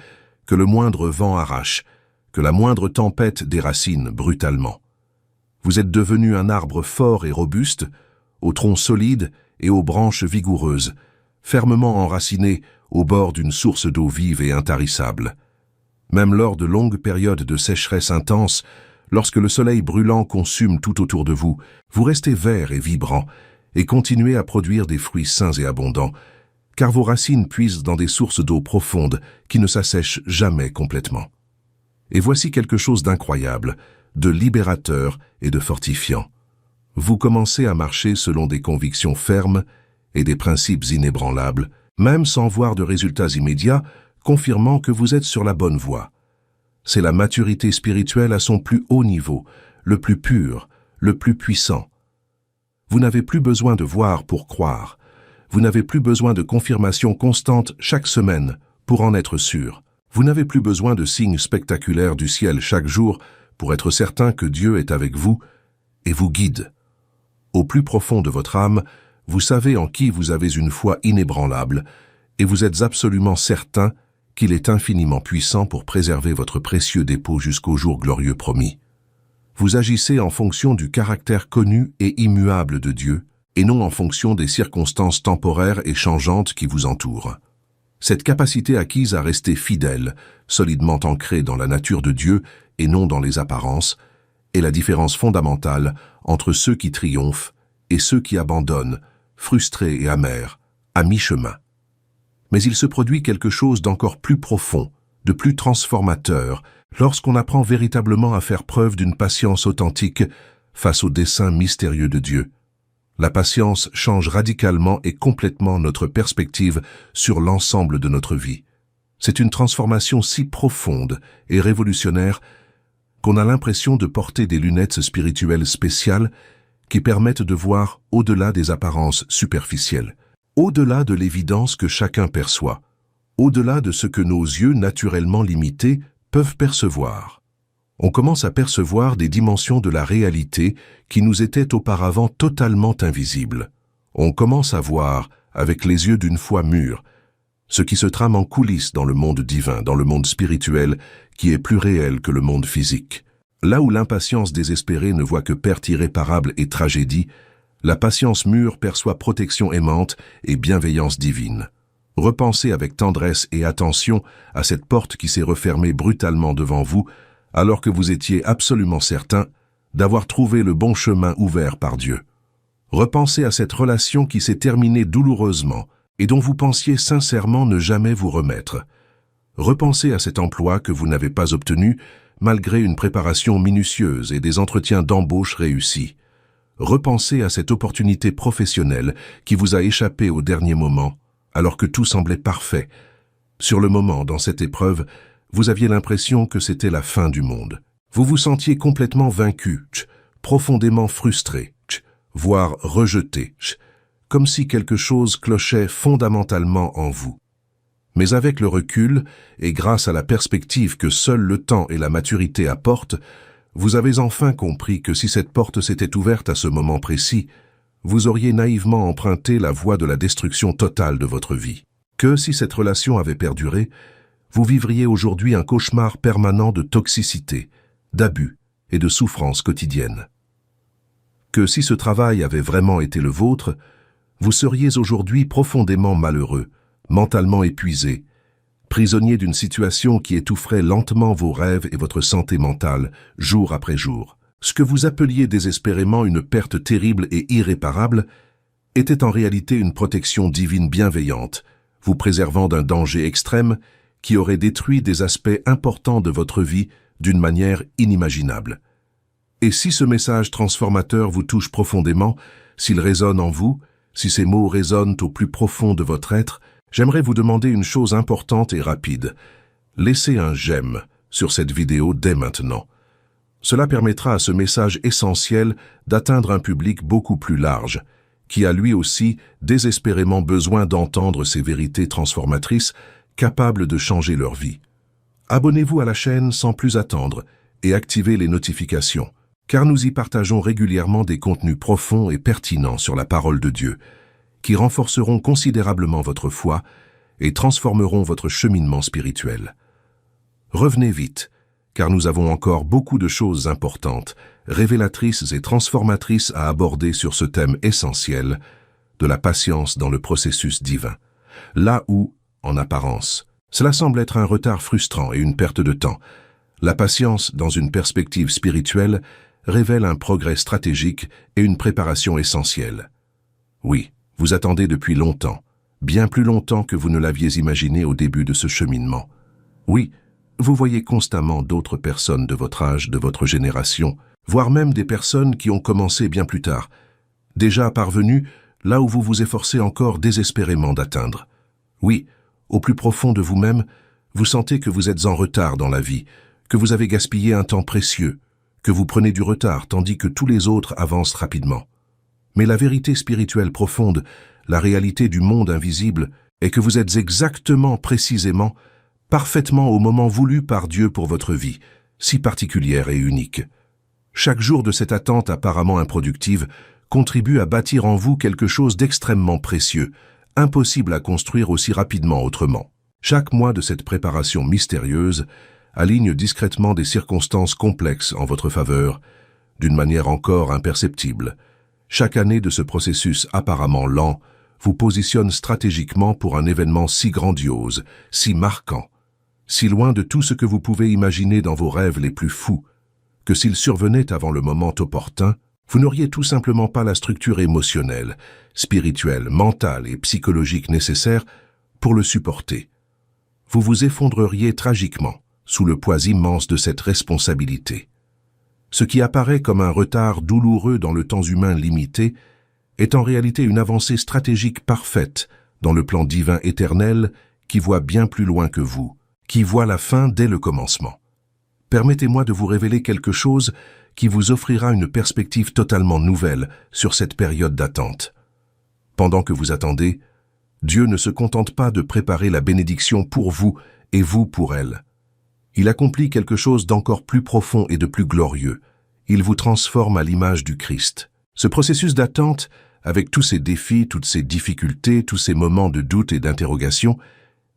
que le moindre vent arrache, que la moindre tempête déracine brutalement. Vous êtes devenu un arbre fort et robuste, au tronc solide et aux branches vigoureuses, fermement enraciné au bord d'une source d'eau vive et intarissable. Même lors de longues périodes de sécheresse intense, lorsque le soleil brûlant consume tout autour de vous, vous restez vert et vibrant et continuez à produire des fruits sains et abondants, car vos racines puisent dans des sources d'eau profondes qui ne s'assèchent jamais complètement. Et voici quelque chose d'incroyable, de libérateur et de fortifiant. Vous commencez à marcher selon des convictions fermes et des principes inébranlables, même sans voir de résultats immédiats, confirmant que vous êtes sur la bonne voie. C'est la maturité spirituelle à son plus haut niveau, le plus pur, le plus puissant. Vous n'avez plus besoin de voir pour croire. Vous n'avez plus besoin de confirmation constante chaque semaine pour en être sûr. Vous n'avez plus besoin de signes spectaculaires du ciel chaque jour pour être certain que Dieu est avec vous et vous guide. Au plus profond de votre âme, vous savez en qui vous avez une foi inébranlable et vous êtes absolument certain qu'il est infiniment puissant pour préserver votre précieux dépôt jusqu'au jour glorieux promis. Vous agissez en fonction du caractère connu et immuable de Dieu, et non en fonction des circonstances temporaires et changeantes qui vous entourent. Cette capacité acquise à rester fidèle, solidement ancrée dans la nature de Dieu et non dans les apparences, est la différence fondamentale entre ceux qui triomphent et ceux qui abandonnent, frustrés et amers, à mi-chemin. Mais il se produit quelque chose d'encore plus profond, de plus transformateur, lorsqu'on apprend véritablement à faire preuve d'une patience authentique face au dessein mystérieux de Dieu. La patience change radicalement et complètement notre perspective sur l'ensemble de notre vie. C'est une transformation si profonde et révolutionnaire qu'on a l'impression de porter des lunettes spirituelles spéciales qui permettent de voir au-delà des apparences superficielles, au-delà de l'évidence que chacun perçoit, au-delà de ce que nos yeux naturellement limités peuvent percevoir. On commence à percevoir des dimensions de la réalité qui nous étaient auparavant totalement invisibles. On commence à voir, avec les yeux d'une foi mûre, ce qui se trame en coulisses dans le monde divin, dans le monde spirituel, qui est plus réel que le monde physique. Là où l'impatience désespérée ne voit que perte irréparable et tragédie, la patience mûre perçoit protection aimante et bienveillance divine. Repensez avec tendresse et attention à cette porte qui s'est refermée brutalement devant vous, alors que vous étiez absolument certain d'avoir trouvé le bon chemin ouvert par Dieu. Repensez à cette relation qui s'est terminée douloureusement et dont vous pensiez sincèrement ne jamais vous remettre. Repensez à cet emploi que vous n'avez pas obtenu malgré une préparation minutieuse et des entretiens d'embauche réussis. Repensez à cette opportunité professionnelle qui vous a échappé au dernier moment, alors que tout semblait parfait. Sur le moment, dans cette épreuve, vous aviez l'impression que c'était la fin du monde. Vous vous sentiez complètement vaincu, profondément frustré, voire rejeté, comme si quelque chose clochait fondamentalement en vous. Mais avec le recul, et grâce à la perspective que seul le temps et la maturité apportent, vous avez enfin compris que si cette porte s'était ouverte à ce moment précis, vous auriez naïvement emprunté la voie de la destruction totale de votre vie. Que si cette relation avait perduré, vous vivriez aujourd'hui un cauchemar permanent de toxicité, d'abus et de souffrance quotidienne. Que si ce travail avait vraiment été le vôtre, vous seriez aujourd'hui profondément malheureux, mentalement épuisé, prisonnier d'une situation qui étoufferait lentement vos rêves et votre santé mentale, jour après jour. Ce que vous appeliez désespérément une perte terrible et irréparable était en réalité une protection divine bienveillante, vous préservant d'un danger extrême qui aurait détruit des aspects importants de votre vie d'une manière inimaginable. Et si ce message transformateur vous touche profondément, s'il résonne en vous, si ces mots résonnent au plus profond de votre être, j'aimerais vous demander une chose importante et rapide. Laissez un j'aime sur cette vidéo dès maintenant. Cela permettra à ce message essentiel d'atteindre un public beaucoup plus large, qui a lui aussi désespérément besoin d'entendre ces vérités transformatrices capables de changer leur vie. Abonnez-vous à la chaîne sans plus attendre et activez les notifications, car nous y partageons régulièrement des contenus profonds et pertinents sur la parole de Dieu, qui renforceront considérablement votre foi et transformeront votre cheminement spirituel. Revenez vite, car nous avons encore beaucoup de choses importantes, révélatrices et transformatrices à aborder sur ce thème essentiel de la patience dans le processus divin. Là où, en apparence, cela semble être un retard frustrant et une perte de temps, la patience dans une perspective spirituelle révèle un progrès stratégique et une préparation essentielle. Oui, vous attendez depuis longtemps, bien plus longtemps que vous ne l'aviez imaginé au début de ce cheminement. Oui, vous voyez constamment d'autres personnes de votre âge, de votre génération, voire même des personnes qui ont commencé bien plus tard, déjà parvenues là où vous vous efforcez encore désespérément d'atteindre. Oui, au plus profond de vous-même, vous sentez que vous êtes en retard dans la vie, que vous avez gaspillé un temps précieux, que vous prenez du retard tandis que tous les autres avancent rapidement. Mais la vérité spirituelle profonde, la réalité du monde invisible, est que vous êtes exactement, précisément, parfaitement au moment voulu par Dieu pour votre vie, si particulière et unique. Chaque jour de cette attente apparemment improductive contribue à bâtir en vous quelque chose d'extrêmement précieux, impossible à construire aussi rapidement autrement. Chaque mois de cette préparation mystérieuse aligne discrètement des circonstances complexes en votre faveur, d'une manière encore imperceptible. Chaque année de ce processus apparemment lent vous positionne stratégiquement pour un événement si grandiose, si marquant, si loin de tout ce que vous pouvez imaginer dans vos rêves les plus fous, que s'il survenait avant le moment opportun, vous n'auriez tout simplement pas la structure émotionnelle, spirituelle, mentale et psychologique nécessaire pour le supporter. Vous vous effondreriez tragiquement sous le poids immense de cette responsabilité. Ce qui apparaît comme un retard douloureux dans le temps humain limité est en réalité une avancée stratégique parfaite dans le plan divin éternel qui voit bien plus loin que vous, qui voit la fin dès le commencement. Permettez-moi de vous révéler quelque chose qui vous offrira une perspective totalement nouvelle sur cette période d'attente. Pendant que vous attendez, Dieu ne se contente pas de préparer la bénédiction pour vous et vous pour elle. Il accomplit quelque chose d'encore plus profond et de plus glorieux. Il vous transforme à l'image du Christ. Ce processus d'attente, avec tous ses défis, toutes ses difficultés, tous ces moments de doute et d'interrogation,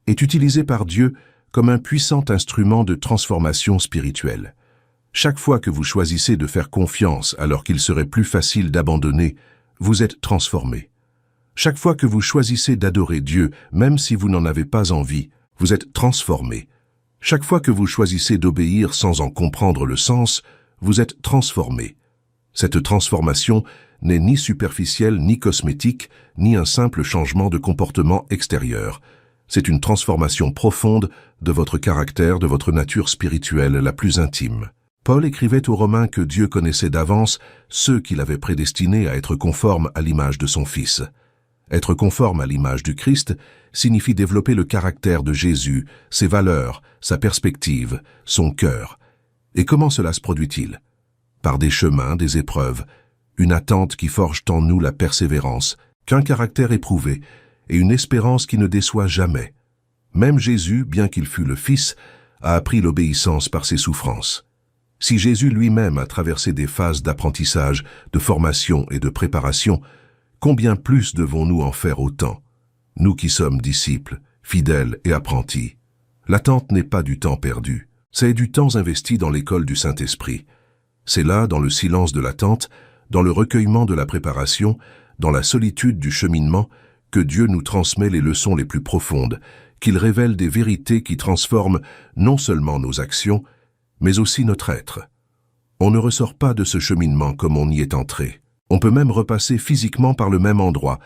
est utilisé par Dieu comme un puissant instrument de transformation spirituelle. Chaque fois que vous choisissez de faire confiance alors qu'il serait plus facile d'abandonner, vous êtes transformé. Chaque fois que vous choisissez d'adorer Dieu, même si vous n'en avez pas envie, vous êtes transformé. Chaque fois que vous choisissez d'obéir sans en comprendre le sens, vous êtes transformé. Cette transformation n'est ni superficielle, ni cosmétique, ni un simple changement de comportement extérieur. C'est une transformation profonde de votre caractère, de votre nature spirituelle la plus intime. Paul écrivait aux Romains que Dieu connaissait d'avance ceux qu'il avait prédestinés à être conformes à l'image de son Fils. Être conforme à l'image du Christ signifie développer le caractère de Jésus, ses valeurs, sa perspective, son cœur. Et comment cela se produit-il? Par des chemins, des épreuves, une attente qui forge en nous la persévérance, qu'un caractère éprouvé et une espérance qui ne déçoit jamais. Même Jésus, bien qu'il fût le Fils, a appris l'obéissance par ses souffrances. Si Jésus lui-même a traversé des phases d'apprentissage, de formation et de préparation, combien plus devons-nous en faire autant, nous qui sommes disciples, fidèles et apprentis? L'attente n'est pas du temps perdu, c'est du temps investi dans l'école du Saint-Esprit. C'est là, dans le silence de l'attente, dans le recueillement de la préparation, dans la solitude du cheminement, que Dieu nous transmet les leçons les plus profondes, qu'il révèle des vérités qui transforment non seulement nos actions, mais aussi notre être. On ne ressort pas de ce cheminement comme on y est entré. On peut même repasser physiquement par le même endroit,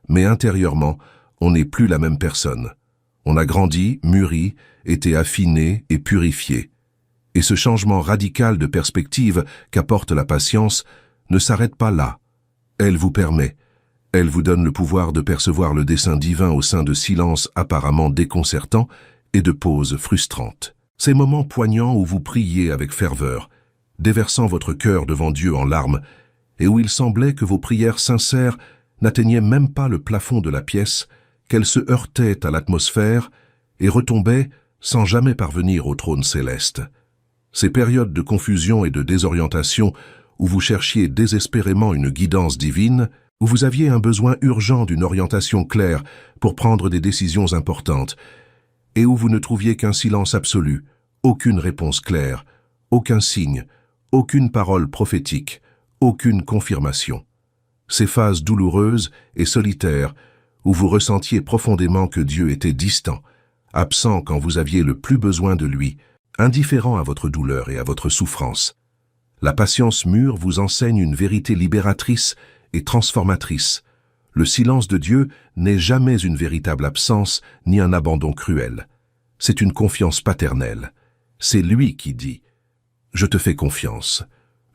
mais intérieurement, on n'est plus la même personne. On a grandi, mûri, été affiné et purifié. Et ce changement radical de perspective qu'apporte la patience ne s'arrête pas là. Elle vous donne le pouvoir de percevoir le dessein divin au sein de silences apparemment déconcertants et de pauses frustrantes. Ces moments poignants où vous priez avec ferveur, déversant votre cœur devant Dieu en larmes, et où il semblait que vos prières sincères n'atteignaient même pas le plafond de la pièce, qu'elles se heurtaient à l'atmosphère et retombaient sans jamais parvenir au trône céleste. Ces périodes de confusion et de désorientation où vous cherchiez désespérément une guidance divine, où vous aviez un besoin urgent d'une orientation claire pour prendre des décisions importantes, et où vous ne trouviez qu'un silence absolu, aucune réponse claire, aucun signe, aucune parole prophétique, aucune confirmation. Ces phases douloureuses et solitaires où vous ressentiez profondément que Dieu était distant, absent quand vous aviez le plus besoin de lui, indifférent à votre douleur et à votre souffrance. La patience mûre vous enseigne une vérité libératrice et transformatrice. Le silence de Dieu n'est jamais une véritable absence ni un abandon cruel. C'est une confiance paternelle. C'est lui qui dit « Je te fais confiance.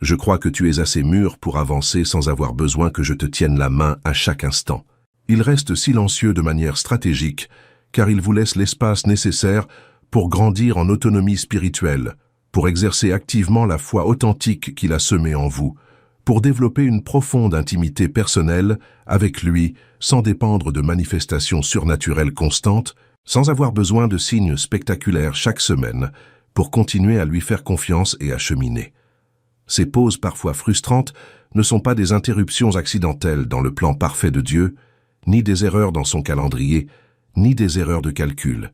Je crois que tu es assez mûr pour avancer sans avoir besoin que je te tienne la main à chaque instant. Il reste silencieux de manière stratégique, car il vous laisse l'espace nécessaire pour grandir en autonomie spirituelle, pour exercer activement la foi authentique qu'il a semée en vous, pour développer une profonde intimité personnelle avec lui sans dépendre de manifestations surnaturelles constantes, sans avoir besoin de signes spectaculaires chaque semaine pour continuer à lui faire confiance et à cheminer. Ces pauses parfois frustrantes ne sont pas des interruptions accidentelles dans le plan parfait de Dieu, ni des erreurs dans son calendrier, ni des erreurs de calcul.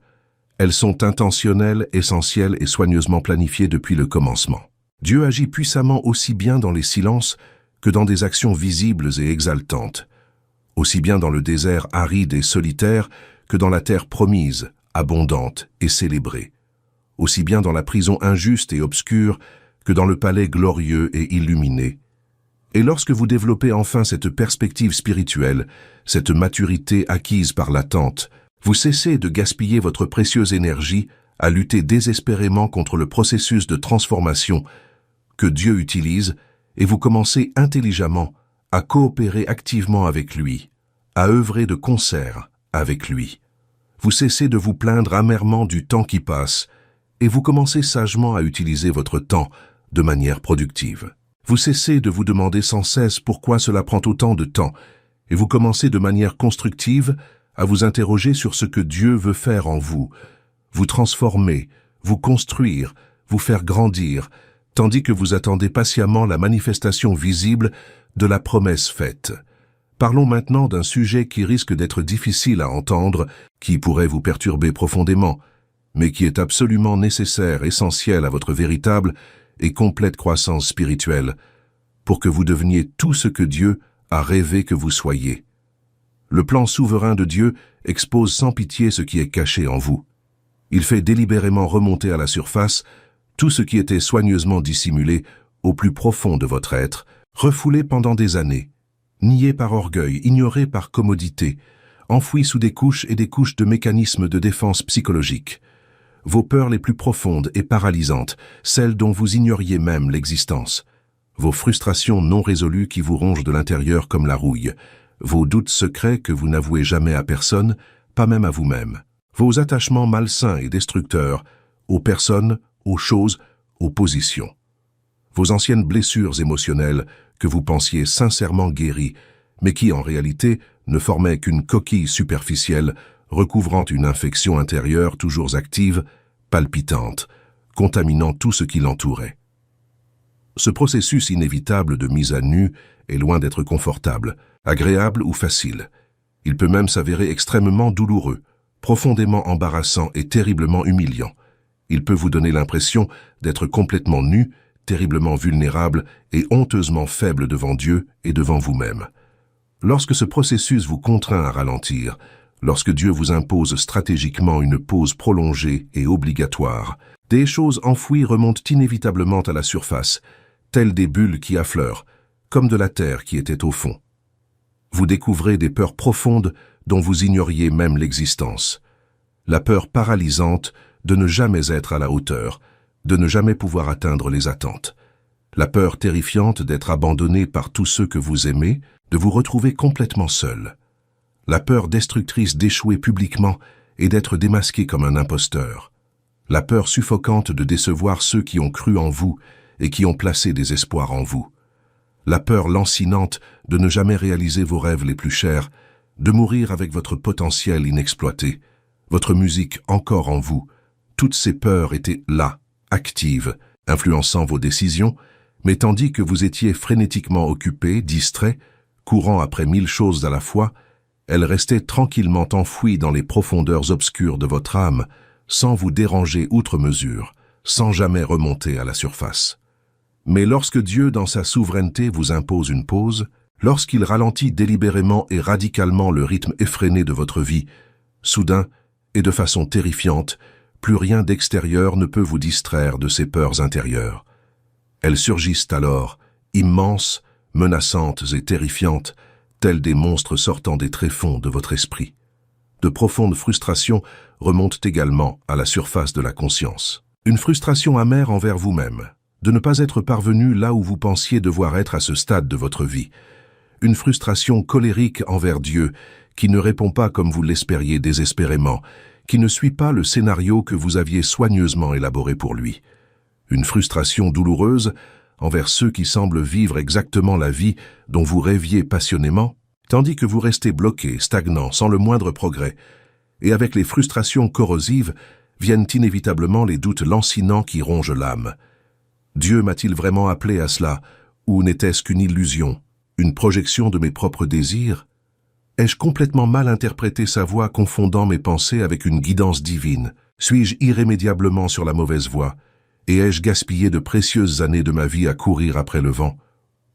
Elles sont intentionnelles, essentielles et soigneusement planifiées depuis le commencement. Dieu agit puissamment aussi bien dans les silences que dans des actions visibles et exaltantes, aussi bien dans le désert aride et solitaire que dans la terre promise, abondante et célébrée, aussi bien dans la prison injuste et obscure que dans le palais glorieux et illuminé. Et lorsque vous développez enfin cette perspective spirituelle, cette maturité acquise par l'attente, vous cessez de gaspiller votre précieuse énergie à lutter désespérément contre le processus de transformation que Dieu utilise et vous commencez intelligemment à coopérer activement avec lui, à œuvrer de concert avec lui. Vous cessez de vous plaindre amèrement du temps qui passe et vous commencez sagement à utiliser votre temps de manière productive. Vous cessez de vous demander sans cesse pourquoi cela prend autant de temps et vous commencez de manière constructive à vous interroger sur ce que Dieu veut faire en vous, vous transformer, vous construire, vous faire grandir, tandis que vous attendez patiemment la manifestation visible de la promesse faite. Parlons maintenant d'un sujet qui risque d'être difficile à entendre, qui pourrait vous perturber profondément, mais qui est absolument nécessaire, essentiel à votre véritable et complète croissance spirituelle, pour que vous deveniez tout ce que Dieu a rêvé que vous soyez. Le plan souverain de Dieu expose sans pitié ce qui est caché en vous. Il fait délibérément remonter à la surface tout ce qui était soigneusement dissimulé au plus profond de votre être, refoulé pendant des années, nié par orgueil, ignoré par commodité, enfoui sous des couches et des couches de mécanismes de défense psychologique. Vos peurs les plus profondes et paralysantes, celles dont vous ignoriez même l'existence. Vos frustrations non résolues qui vous rongent de l'intérieur comme la rouille. Vos doutes secrets que vous n'avouez jamais à personne, pas même à vous-même. Vos attachements malsains et destructeurs aux personnes, aux choses, aux positions. Vos anciennes blessures émotionnelles que vous pensiez sincèrement guéries, mais qui en réalité ne formaient qu'une coquille superficielle recouvrant une infection intérieure toujours active, palpitante, contaminant tout ce qui l'entourait. Ce processus inévitable de mise à nu est loin d'être confortable, agréable ou facile. Il peut même s'avérer extrêmement douloureux, profondément embarrassant et terriblement humiliant. Il peut vous donner l'impression d'être complètement nu, terriblement vulnérable et honteusement faible devant Dieu et devant vous-même. Lorsque ce processus vous contraint à ralentir, lorsque Dieu vous impose stratégiquement une pause prolongée et obligatoire, des choses enfouies remontent inévitablement à la surface, telles des bulles qui affleurent, comme de la terre qui était au fond. Vous découvrez des peurs profondes dont vous ignoriez même l'existence. La peur paralysante de ne jamais être à la hauteur, de ne jamais pouvoir atteindre les attentes. La peur terrifiante d'être abandonné par tous ceux que vous aimez, de vous retrouver complètement seul. La peur destructrice d'échouer publiquement et d'être démasqué comme un imposteur. La peur suffocante de décevoir ceux qui ont cru en vous et qui ont placé des espoirs en vous. La peur lancinante de ne jamais réaliser vos rêves les plus chers, de mourir avec votre potentiel inexploité, votre musique encore en vous. Toutes ces peurs étaient là, actives, influençant vos décisions, mais tandis que vous étiez frénétiquement occupé, distrait, courant après 1000 choses à la fois, elles restaient tranquillement enfouies dans les profondeurs obscures de votre âme, sans vous déranger outre mesure, sans jamais remonter à la surface. Mais lorsque Dieu, dans sa souveraineté, vous impose une pause, lorsqu'il ralentit délibérément et radicalement le rythme effréné de votre vie, soudain et de façon terrifiante, plus rien d'extérieur ne peut vous distraire de ces peurs intérieures. Elles surgissent alors, immenses, menaçantes et terrifiantes, tels des monstres sortant des tréfonds de votre esprit. De profondes frustrations remontent également à la surface de la conscience. Une frustration amère envers vous-même, de ne pas être parvenu là où vous pensiez devoir être à ce stade de votre vie. Une frustration colérique envers Dieu qui ne répond pas comme vous l'espériez désespérément, qui ne suit pas le scénario que vous aviez soigneusement élaboré pour lui. Une frustration douloureuse envers ceux qui semblent vivre exactement la vie dont vous rêviez passionnément, tandis que vous restez bloqué, stagnant, sans le moindre progrès. Et avec les frustrations corrosives viennent inévitablement les doutes lancinants qui rongent l'âme. Dieu m'a-t-il vraiment appelé à cela, ou n'était-ce qu'une illusion, une projection de mes propres désirs? Ai-je complètement mal interprété sa voix, confondant mes pensées avec une guidance divine? Suis-je irrémédiablement sur la mauvaise voie? Et ai-je gaspillé de précieuses années de ma vie à courir après le vent?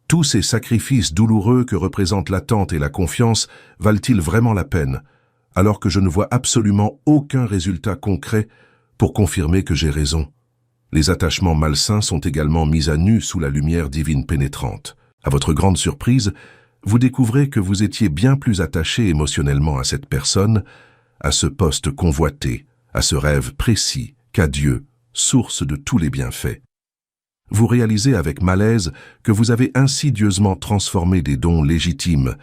Tous ces sacrifices douloureux que représentent l'attente et la confiance valent-ils vraiment la peine, alors que je ne vois absolument aucun résultat concret pour confirmer que j'ai raison? Les attachements malsains sont également mis à nu sous la lumière divine pénétrante. À votre grande surprise, vous découvrez que vous étiez bien plus attaché émotionnellement à cette personne, à ce poste convoité, à ce rêve précis qu'à Dieu, source de tous les bienfaits. Vous réalisez avec malaise que vous avez insidieusement transformé des dons légitimes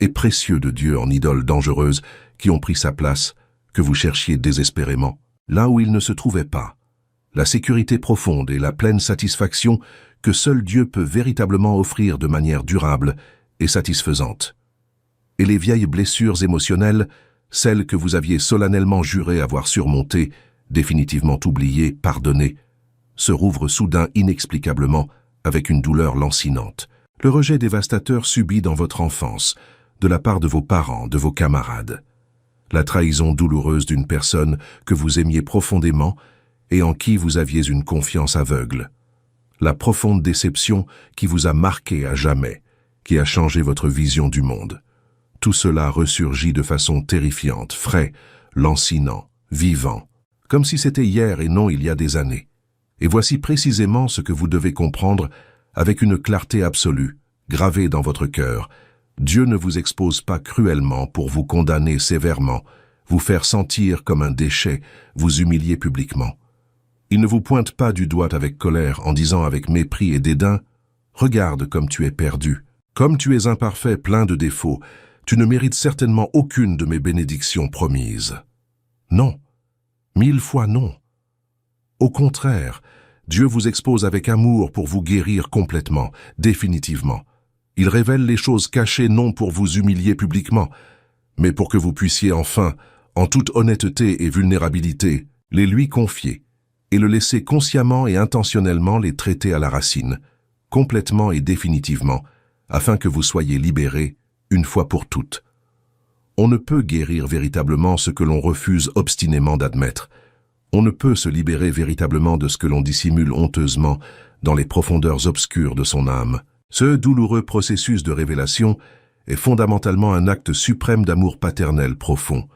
et précieux de Dieu en idoles dangereuses qui ont pris sa place, que vous cherchiez désespérément, là où il ne se trouvait pas. La sécurité profonde et la pleine satisfaction que seul Dieu peut véritablement offrir de manière durable et satisfaisante. Et les vieilles blessures émotionnelles, celles que vous aviez solennellement juré avoir surmontées, définitivement oubliées, pardonnées, se rouvrent soudain inexplicablement avec une douleur lancinante. Le rejet dévastateur subi dans votre enfance, de la part de vos parents, de vos camarades. La trahison douloureuse d'une personne que vous aimiez profondément et en qui vous aviez une confiance aveugle. La profonde déception qui vous a marqué à jamais, qui a changé votre vision du monde. Tout cela ressurgit de façon terrifiante, frais, lancinant, vivant, comme si c'était hier et non il y a des années. Et voici précisément ce que vous devez comprendre avec une clarté absolue, gravée dans votre cœur. Dieu ne vous expose pas cruellement pour vous condamner sévèrement, vous faire sentir comme un déchet, vous humilier publiquement. Il ne vous pointe pas du doigt avec colère en disant avec mépris et dédain « Regarde comme tu es perdu, comme tu es imparfait, plein de défauts, tu ne mérites certainement aucune de mes bénédictions promises. » Non, 1000 fois non. Au contraire, Dieu vous expose avec amour pour vous guérir complètement, définitivement. Il révèle les choses cachées non pour vous humilier publiquement, mais pour que vous puissiez enfin, en toute honnêteté et vulnérabilité, les lui confier et le laisser consciemment et intentionnellement les traiter à la racine, complètement et définitivement, afin que vous soyez libérés une fois pour toutes. On ne peut guérir véritablement ce que l'on refuse obstinément d'admettre. On ne peut se libérer véritablement de ce que l'on dissimule honteusement dans les profondeurs obscures de son âme. Ce douloureux processus de révélation est fondamentalement un acte suprême d'amour paternel profond,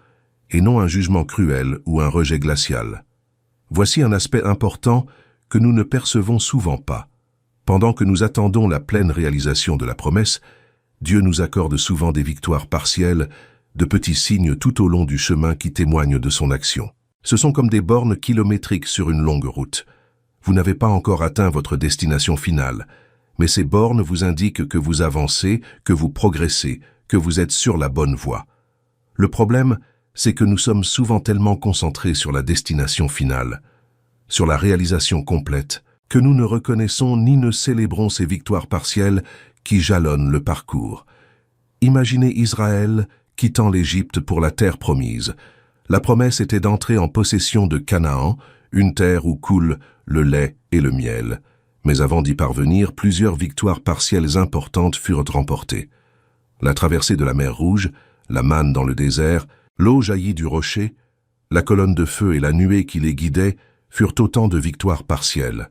et non un jugement cruel ou un rejet glacial. Voici un aspect important que nous ne percevons souvent pas. Pendant que nous attendons la pleine réalisation de la promesse, Dieu nous accorde souvent des victoires partielles, de petits signes tout au long du chemin qui témoignent de son action. Ce sont comme des bornes kilométriques sur une longue route. Vous n'avez pas encore atteint votre destination finale, mais ces bornes vous indiquent que vous avancez, que vous progressez, que vous êtes sur la bonne voie. Le problème, c'est que nous sommes souvent tellement concentrés sur la destination finale, sur la réalisation complète, que nous ne reconnaissons ni ne célébrons ces victoires partielles qui jalonnent le parcours. Imaginez Israël quittant l'Égypte pour la terre promise. La promesse était d'entrer en possession de Canaan, une terre où coule le lait et le miel. Mais avant d'y parvenir, plusieurs victoires partielles importantes furent remportées. La traversée de la mer Rouge, la manne dans le désert, l'eau jaillie du rocher, la colonne de feu et la nuée qui les guidait furent autant de victoires partielles.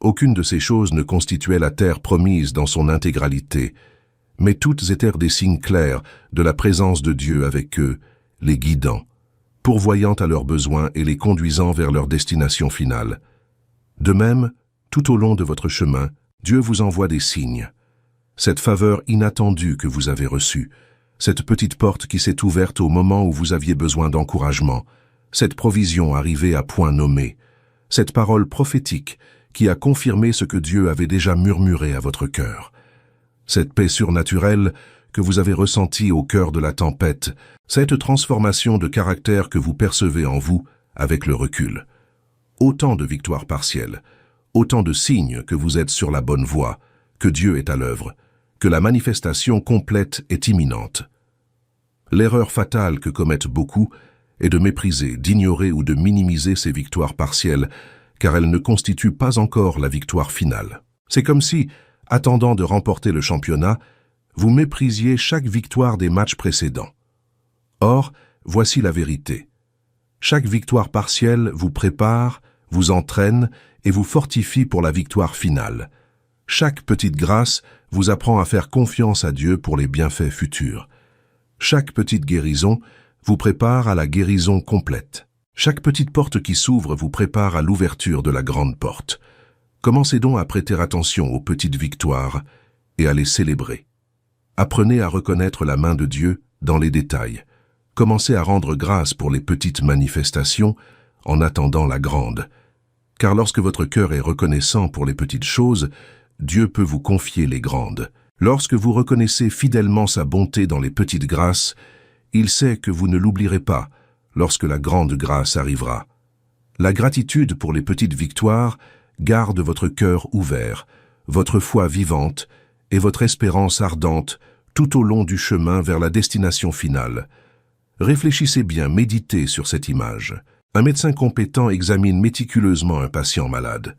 Aucune de ces choses ne constituait la terre promise dans son intégralité, mais toutes étaient des signes clairs de la présence de Dieu avec eux, les guidant, pourvoyant à leurs besoins et les conduisant vers leur destination finale. De même, tout au long de votre chemin, Dieu vous envoie des signes. Cette faveur inattendue que vous avez reçue, cette petite porte qui s'est ouverte au moment où vous aviez besoin d'encouragement, cette provision arrivée à point nommé, cette parole prophétique qui a confirmé ce que Dieu avait déjà murmuré à votre cœur. Cette paix surnaturelle que vous avez ressentie au cœur de la tempête, cette transformation de caractère que vous percevez en vous avec le recul. Autant de victoires partielles, autant de signes que vous êtes sur la bonne voie, que Dieu est à l'œuvre, que la manifestation complète est imminente. L'erreur fatale que commettent beaucoup est de mépriser, d'ignorer ou de minimiser ces victoires partielles, car elles ne constituent pas encore la victoire finale. C'est comme si, attendant de remporter le championnat, vous méprisiez chaque victoire des matchs précédents. Or, voici la vérité. Chaque victoire partielle vous prépare, vous entraîne et vous fortifie pour la victoire finale. Chaque petite grâce vous apprend à faire confiance à Dieu pour les bienfaits futurs. Chaque petite guérison vous prépare à la guérison complète. Chaque petite porte qui s'ouvre vous prépare à l'ouverture de la grande porte. Commencez donc à prêter attention aux petites victoires et à les célébrer. Apprenez à reconnaître la main de Dieu dans les détails. Commencez à rendre grâce pour les petites manifestations en attendant la grande. Car lorsque votre cœur est reconnaissant pour les petites choses, Dieu peut vous confier les grandes. Lorsque vous reconnaissez fidèlement sa bonté dans les petites grâces, il sait que vous ne l'oublierez pas lorsque la grande grâce arrivera. La gratitude pour les petites victoires garde votre cœur ouvert, votre foi vivante et votre espérance ardente tout au long du chemin vers la destination finale. Réfléchissez bien, méditez sur cette image. Un médecin compétent examine méticuleusement un patient malade.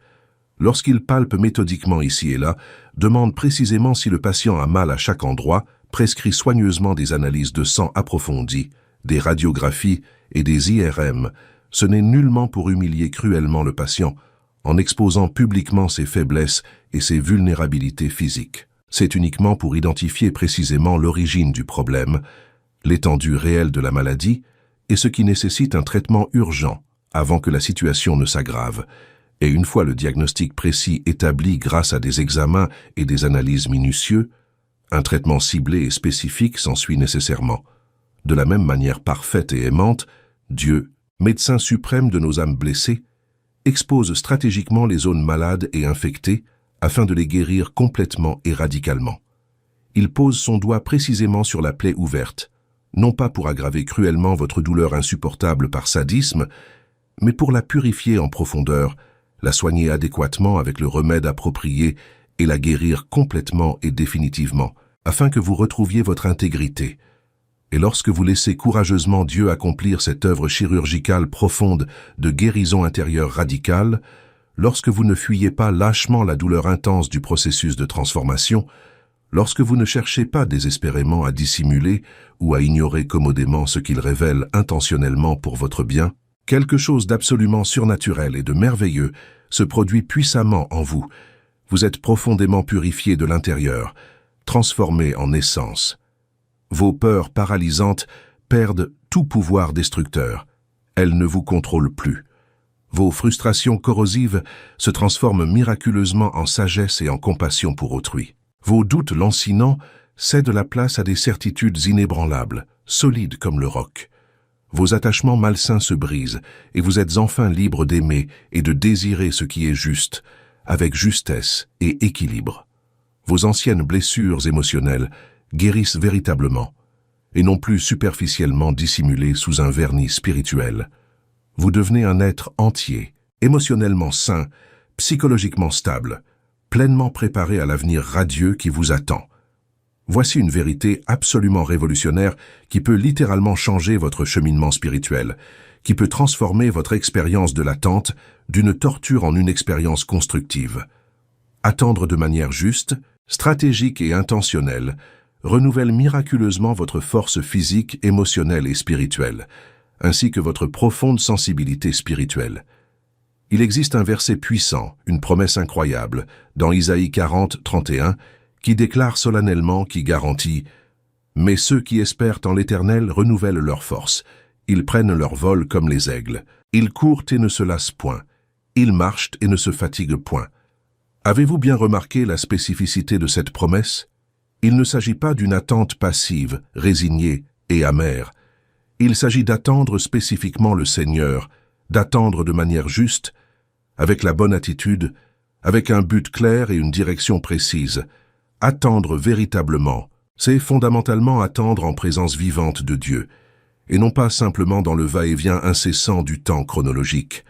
Lorsqu'il palpe méthodiquement ici et là, demande précisément si le patient a mal à chaque endroit, prescrit soigneusement des analyses de sang approfondies, des radiographies et des IRM, ce n'est nullement pour humilier cruellement le patient, en exposant publiquement ses faiblesses et ses vulnérabilités physiques. C'est uniquement pour identifier précisément l'origine du problème, l'étendue réelle de la maladie et ce qui nécessite un traitement urgent avant que la situation ne s'aggrave. Et une fois le diagnostic précis établi grâce à des examens et des analyses minutieux, un traitement ciblé et spécifique s'ensuit nécessairement. De la même manière parfaite et aimante, Dieu, médecin suprême de nos âmes blessées, expose stratégiquement les zones malades et infectées afin de les guérir complètement et radicalement. Il pose son doigt précisément sur la plaie ouverte, non pas pour aggraver cruellement votre douleur insupportable par sadisme, mais pour la purifier en profondeur, la soigner adéquatement avec le remède approprié et la guérir complètement et définitivement, afin que vous retrouviez votre intégrité. Et lorsque vous laissez courageusement Dieu accomplir cette œuvre chirurgicale profonde de guérison intérieure radicale, lorsque vous ne fuyez pas lâchement la douleur intense du processus de transformation, lorsque vous ne cherchez pas désespérément à dissimuler ou à ignorer commodément ce qu'il révèle intentionnellement pour votre bien, quelque chose d'absolument surnaturel et de merveilleux se produit puissamment en vous. Vous êtes profondément purifié de l'intérieur, transformé en essence. Vos peurs paralysantes perdent tout pouvoir destructeur. Elles ne vous contrôlent plus. Vos frustrations corrosives se transforment miraculeusement en sagesse et en compassion pour autrui. Vos doutes lancinants cèdent la place à des certitudes inébranlables, solides comme le roc. Vos attachements malsains se brisent et vous êtes enfin libre d'aimer et de désirer ce qui est juste, avec justesse et équilibre. Vos anciennes blessures émotionnelles guérissent véritablement et non plus superficiellement dissimulées sous un vernis spirituel. Vous devenez un être entier, émotionnellement sain, psychologiquement stable, pleinement préparé à l'avenir radieux qui vous attend. Voici une vérité absolument révolutionnaire qui peut littéralement changer votre cheminement spirituel, qui peut transformer votre expérience de l'attente d'une torture en une expérience constructive. Attendre de manière juste, stratégique et intentionnelle renouvelle miraculeusement votre force physique, émotionnelle et spirituelle, ainsi que votre profonde sensibilité spirituelle. Il existe un verset puissant, une promesse incroyable, dans Isaïe 40, 31, qui déclare solennellement, qui garantit « Mais ceux qui espèrent en l'Éternel renouvellent leur force. Ils prennent leur vol comme les aigles. Ils courent et ne se lassent point. Ils marchent et ne se fatiguent point. » Avez-vous bien remarqué la spécificité de cette promesse? Il ne s'agit pas d'une attente passive, résignée et amère. Il s'agit d'attendre spécifiquement le Seigneur, d'attendre de manière juste, avec la bonne attitude, avec un but clair et une direction précise. Attendre véritablement, c'est fondamentalement attendre en présence vivante de Dieu, et non pas simplement dans le va-et-vient incessant du temps chronologique.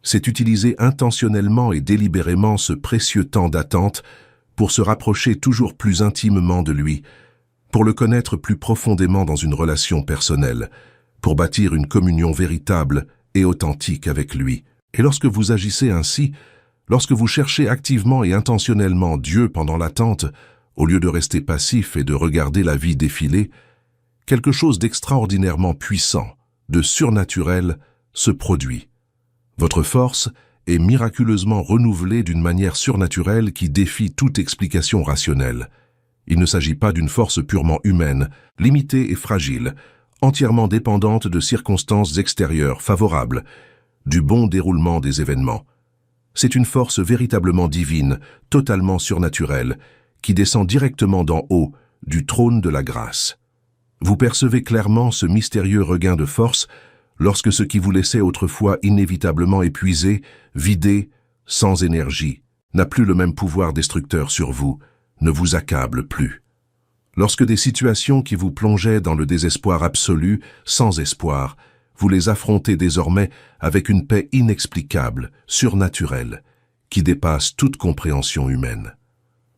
C'est utiliser intentionnellement et délibérément ce précieux temps d'attente pour se rapprocher toujours plus intimement de lui, pour le connaître plus profondément dans une relation personnelle, pour bâtir une communion véritable et authentique avec lui. Et lorsque vous agissez ainsi, lorsque vous cherchez activement et intentionnellement Dieu pendant l'attente, au lieu de rester passif et de regarder la vie défiler, quelque chose d'extraordinairement puissant, de surnaturel, se produit. Votre force est miraculeusement renouvelée d'une manière surnaturelle qui défie toute explication rationnelle. Il ne s'agit pas d'une force purement humaine, limitée et fragile, entièrement dépendante de circonstances extérieures favorables, du bon déroulement des événements. C'est une force véritablement divine, totalement surnaturelle, qui descend directement d'en haut, du trône de la grâce. Vous percevez clairement ce mystérieux regain de force lorsque ce qui vous laissait autrefois inévitablement épuisé, vidé, sans énergie, n'a plus le même pouvoir destructeur sur vous, ne vous accable plus. Lorsque des situations qui vous plongeaient dans le désespoir absolu, sans espoir, vous les affrontez désormais avec une paix inexplicable, surnaturelle, qui dépasse toute compréhension humaine.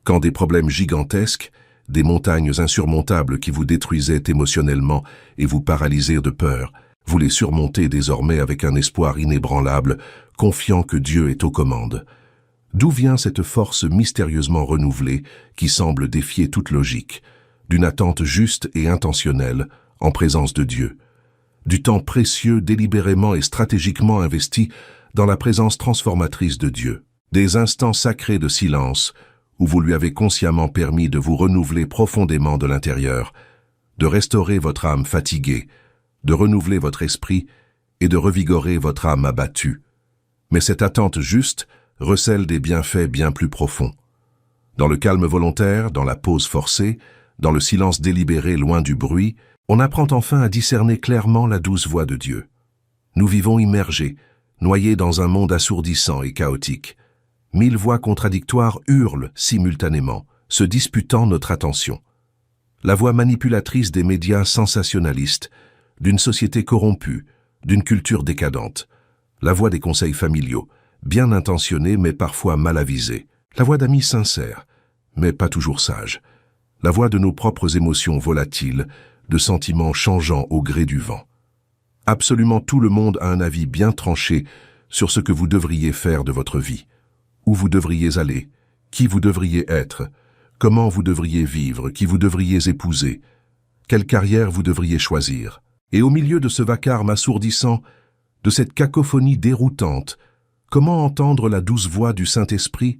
Quand des problèmes gigantesques, des montagnes insurmontables qui vous détruisaient émotionnellement et vous paralysèrent de peur, vous les surmontez désormais avec un espoir inébranlable, confiant que Dieu est aux commandes. D'où vient cette force mystérieusement renouvelée qui semble défier toute logique, d'une attente juste et intentionnelle en présence de Dieu, du temps précieux délibérément et stratégiquement investi dans la présence transformatrice de Dieu, des instants sacrés de silence où vous lui avez consciemment permis de vous renouveler profondément de l'intérieur, de restaurer votre âme fatiguée, de renouveler votre esprit et de revigorer votre âme abattue. Mais cette attente juste recèle des bienfaits bien plus profonds. Dans le calme volontaire, dans la pause forcée, dans le silence délibéré loin du bruit, on apprend enfin à discerner clairement la douce voix de Dieu. Nous vivons immergés, noyés dans un monde assourdissant et chaotique. 1000 voix contradictoires hurlent simultanément, se disputant notre attention. La voix manipulatrice des médias sensationnalistes, d'une société corrompue, d'une culture décadente. La voix des conseils familiaux, bien intentionnés mais parfois mal avisés. La voix d'amis sincères, mais pas toujours sages. La voix de nos propres émotions volatiles, de sentiments changeants au gré du vent. Absolument tout le monde a un avis bien tranché sur ce que vous devriez faire de votre vie, où vous devriez aller, qui vous devriez être, comment vous devriez vivre, qui vous devriez épouser, quelle carrière vous devriez choisir. Et au milieu de ce vacarme assourdissant, de cette cacophonie déroutante, comment entendre la douce voix du Saint-Esprit?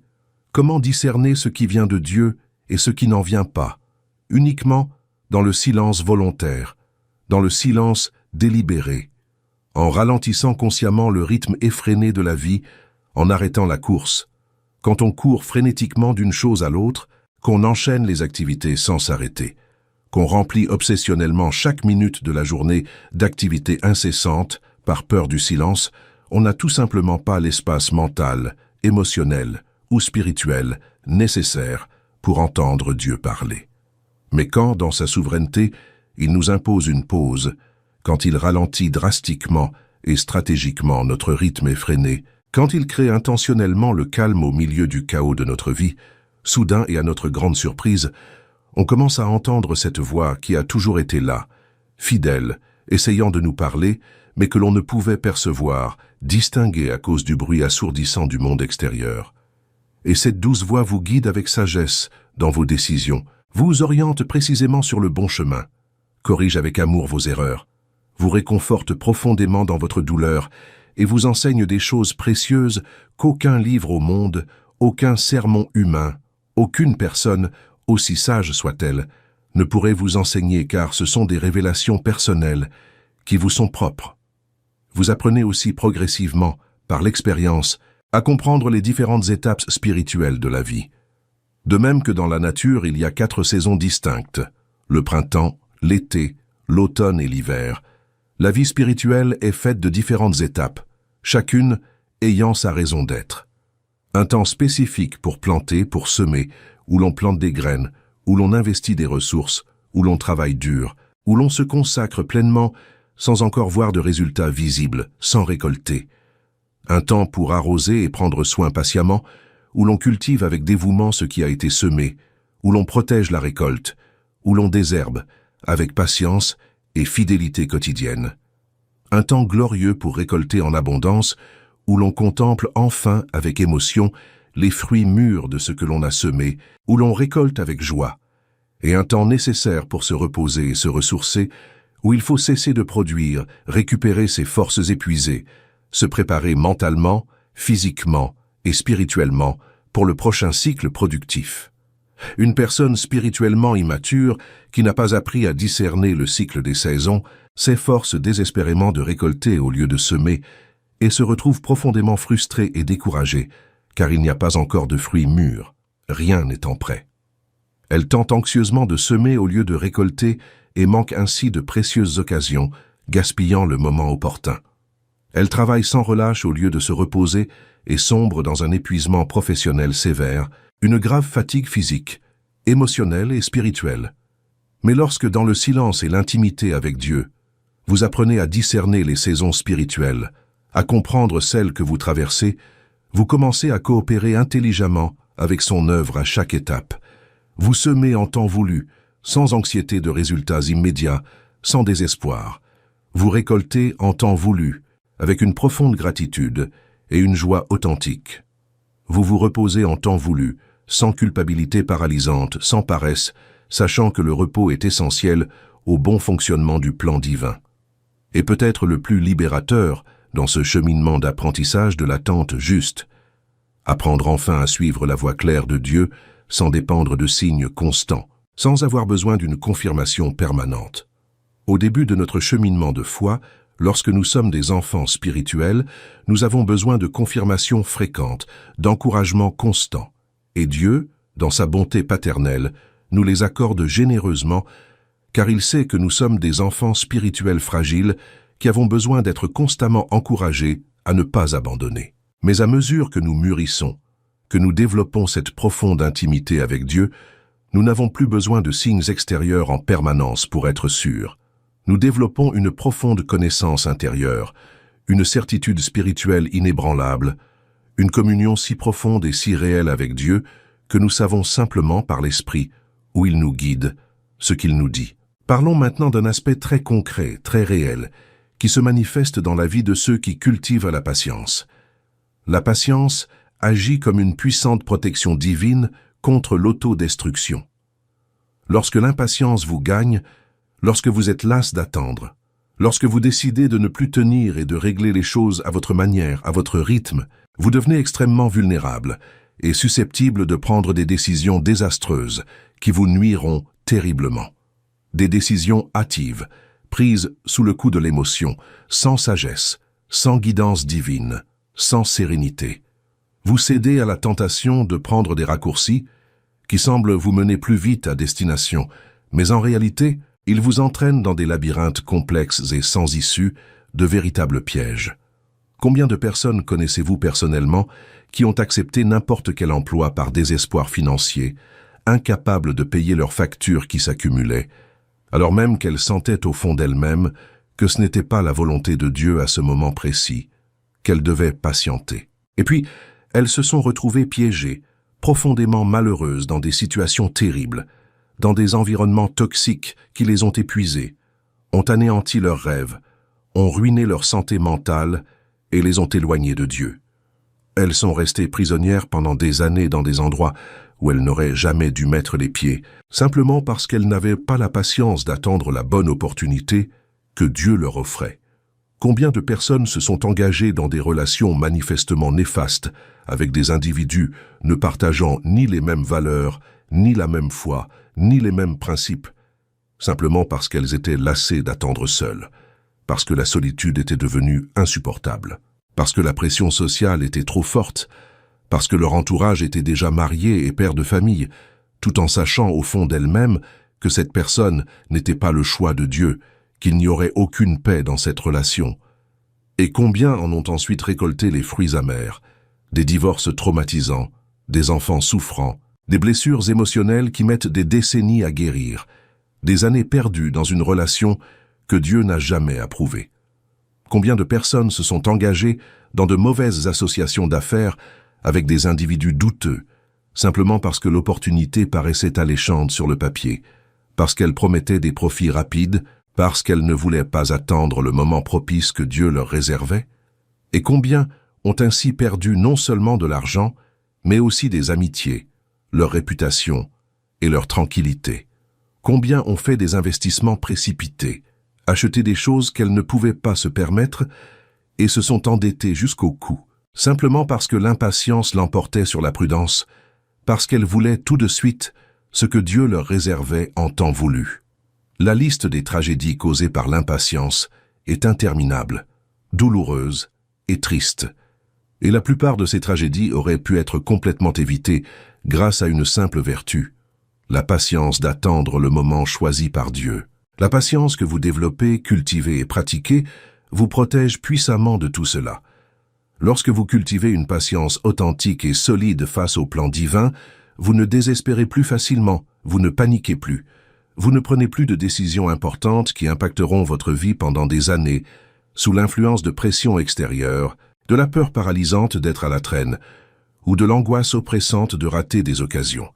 Comment discerner ce qui vient de Dieu et ce qui n'en vient pas? Uniquement dans le silence volontaire, dans le silence délibéré, en ralentissant consciemment le rythme effréné de la vie, en arrêtant la course, quand on court frénétiquement d'une chose à l'autre, qu'on enchaîne les activités sans s'arrêter, qu'on remplit obsessionnellement chaque minute de la journée d'activités incessantes par peur du silence, on n'a tout simplement pas l'espace mental, émotionnel ou spirituel nécessaire pour entendre Dieu parler. Mais quand, dans sa souveraineté, il nous impose une pause, quand il ralentit drastiquement et stratégiquement notre rythme effréné, quand il crée intentionnellement le calme au milieu du chaos de notre vie, soudain et à notre grande surprise, on commence à entendre cette voix qui a toujours été là, fidèle, essayant de nous parler, mais que l'on ne pouvait percevoir, distinguer à cause du bruit assourdissant du monde extérieur. Et cette douce voix vous guide avec sagesse dans vos décisions, vous oriente précisément sur le bon chemin, corrige avec amour vos erreurs, vous réconforte profondément dans votre douleur et vous enseigne des choses précieuses qu'aucun livre au monde, aucun sermon humain, aucune personne, aussi sage soit-elle, ne pourrait vous enseigner car ce sont des révélations personnelles qui vous sont propres. Vous apprenez aussi progressivement, par l'expérience, à comprendre les différentes étapes spirituelles de la vie. De même que dans la nature, il y a 4 saisons distinctes, le printemps, l'été, l'automne et l'hiver. La vie spirituelle est faite de différentes étapes, chacune ayant sa raison d'être. Un temps spécifique pour planter, pour semer, où l'on plante des graines, où l'on investit des ressources, où l'on travaille dur, où l'on se consacre pleinement sans encore voir de résultats visibles, sans récolter. Un temps pour arroser et prendre soin patiemment, où l'on cultive avec dévouement ce qui a été semé, où l'on protège la récolte, où l'on désherbe, avec patience et fidélité quotidienne. Un temps glorieux pour récolter en abondance, où l'on contemple enfin avec émotion les fruits mûrs de ce que l'on a semé, où l'on récolte avec joie. Et un temps nécessaire pour se reposer et se ressourcer, où il faut cesser de produire, récupérer ses forces épuisées, se préparer mentalement, physiquement et spirituellement pour le prochain cycle productif. Une personne spirituellement immature, qui n'a pas appris à discerner le cycle des saisons, s'efforce désespérément de récolter au lieu de semer et se retrouve profondément frustrée et découragée, car il n'y a pas encore de fruits mûrs, rien n'étant prêt. Elle tente anxieusement de semer au lieu de récolter et manque ainsi de précieuses occasions, gaspillant le moment opportun. Elle travaille sans relâche au lieu de se reposer et sombre dans un épuisement professionnel sévère, une grave fatigue physique, émotionnelle et spirituelle. Mais lorsque dans le silence et l'intimité avec Dieu, vous apprenez à discerner les saisons spirituelles, à comprendre celles que vous traversez, vous commencez à coopérer intelligemment avec son œuvre à chaque étape. Vous semez en temps voulu, sans anxiété de résultats immédiats, sans désespoir. Vous récoltez en temps voulu, avec une profonde gratitude et une joie authentique. Vous vous reposez en temps voulu, sans culpabilité paralysante, sans paresse, sachant que le repos est essentiel au bon fonctionnement du plan divin. Et peut-être le plus libérateur dans ce cheminement d'apprentissage de l'attente juste, apprendre enfin à suivre la voie claire de Dieu sans dépendre de signes constants, sans avoir besoin d'une confirmation permanente. Au début de notre cheminement de foi, lorsque nous sommes des enfants spirituels, nous avons besoin de confirmations fréquentes, d'encouragements constants. Et Dieu, dans sa bonté paternelle, nous les accorde généreusement, car il sait que nous sommes des enfants spirituels fragiles qui avons besoin d'être constamment encouragés à ne pas abandonner. Mais à mesure que nous mûrissons, que nous développons cette profonde intimité avec Dieu, nous n'avons plus besoin de signes extérieurs en permanence pour être sûrs. Nous développons une profonde connaissance intérieure, une certitude spirituelle inébranlable, une communion si profonde et si réelle avec Dieu que nous savons simplement par l'Esprit, où il nous guide, ce qu'il nous dit. Parlons maintenant d'un aspect très concret, très réel, qui se manifeste dans la vie de ceux qui cultivent la patience. La patience agit comme une puissante protection divine contre l'autodestruction. Lorsque l'impatience vous gagne, lorsque vous êtes las d'attendre, lorsque vous décidez de ne plus tenir et de régler les choses à votre manière, à votre rythme, vous devenez extrêmement vulnérable et susceptible de prendre des décisions désastreuses qui vous nuiront terriblement. Des décisions hâtives, prises sous le coup de l'émotion, sans sagesse, sans guidance divine, sans sérénité. Vous cédez à la tentation de prendre des raccourcis qui semblent vous mener plus vite à destination, mais en réalité, ils vous entraînent dans des labyrinthes complexes et sans issue, de véritables pièges. Combien de personnes connaissez-vous personnellement qui ont accepté n'importe quel emploi par désespoir financier, incapables de payer leurs factures qui s'accumulaient, alors même qu'elles sentaient au fond d'elles-mêmes que ce n'était pas la volonté de Dieu à ce moment précis, qu'elles devaient patienter. Et puis, elles se sont retrouvées piégées, profondément malheureuses dans des situations terribles, dans des environnements toxiques qui les ont épuisées, ont anéanti leurs rêves, ont ruiné leur santé mentale et les ont éloignées de Dieu. Elles sont restées prisonnières pendant des années dans des endroits où elles n'auraient jamais dû mettre les pieds, simplement parce qu'elles n'avaient pas la patience d'attendre la bonne opportunité que Dieu leur offrait. Combien de personnes se sont engagées dans des relations manifestement néfastes avec des individus ne partageant ni les mêmes valeurs, ni la même foi, ni les mêmes principes, simplement parce qu'elles étaient lassées d'attendre seules, parce que la solitude était devenue insupportable, parce que la pression sociale était trop forte, parce que leur entourage était déjà marié et père de famille, tout en sachant au fond d'elles-mêmes que cette personne n'était pas le choix de Dieu, qu'il n'y aurait aucune paix dans cette relation. Et combien en ont ensuite récolté les fruits amers, Des divorces traumatisants, des enfants souffrants, des blessures émotionnelles qui mettent des décennies à guérir, des années perdues dans une relation que Dieu n'a jamais approuvée. Combien de personnes se sont engagées dans de mauvaises associations d'affaires avec des individus douteux, simplement parce que l'opportunité paraissait alléchante sur le papier, parce qu'elle promettait des profits rapides, parce qu'elle ne voulait pas attendre le moment propice que Dieu leur réservait? Et combien ont ainsi perdu non seulement de l'argent, mais aussi des amitiés, leur réputation et leur tranquillité? Combien ont fait des investissements précipités, acheté des choses qu'elles ne pouvaient pas se permettre et se sont endettées jusqu'au cou, simplement parce que l'impatience l'emportait sur la prudence, parce qu'elles voulaient tout de suite ce que Dieu leur réservait en temps voulu. La liste des tragédies causées par l'impatience est interminable, douloureuse et triste. Et la plupart de ces tragédies auraient pu être complètement évitées grâce à une simple vertu, la patience d'attendre le moment choisi par Dieu. La patience que vous développez, cultivez et pratiquez vous protège puissamment de tout cela. Lorsque vous cultivez une patience authentique et solide face au plan divin, vous ne désespérez plus facilement, vous ne paniquez plus. Vous ne prenez plus de décisions importantes qui impacteront votre vie pendant des années, sous l'influence de pressions extérieures, de la peur paralysante d'être à la traîne, ou de l'angoisse oppressante de rater des occasions.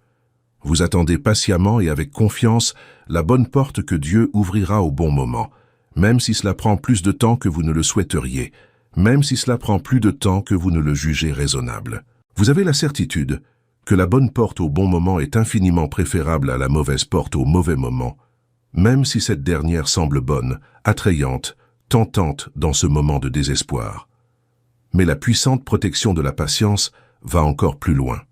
Vous attendez patiemment et avec confiance la bonne porte que Dieu ouvrira au bon moment, même si cela prend plus de temps que vous ne le souhaiteriez, même si cela prend plus de temps que vous ne le jugez raisonnable. Vous avez la certitude que la bonne porte au bon moment est infiniment préférable à la mauvaise porte au mauvais moment, même si cette dernière semble bonne, attrayante, tentante dans ce moment de désespoir. Mais la puissante protection de la patience va encore plus loin.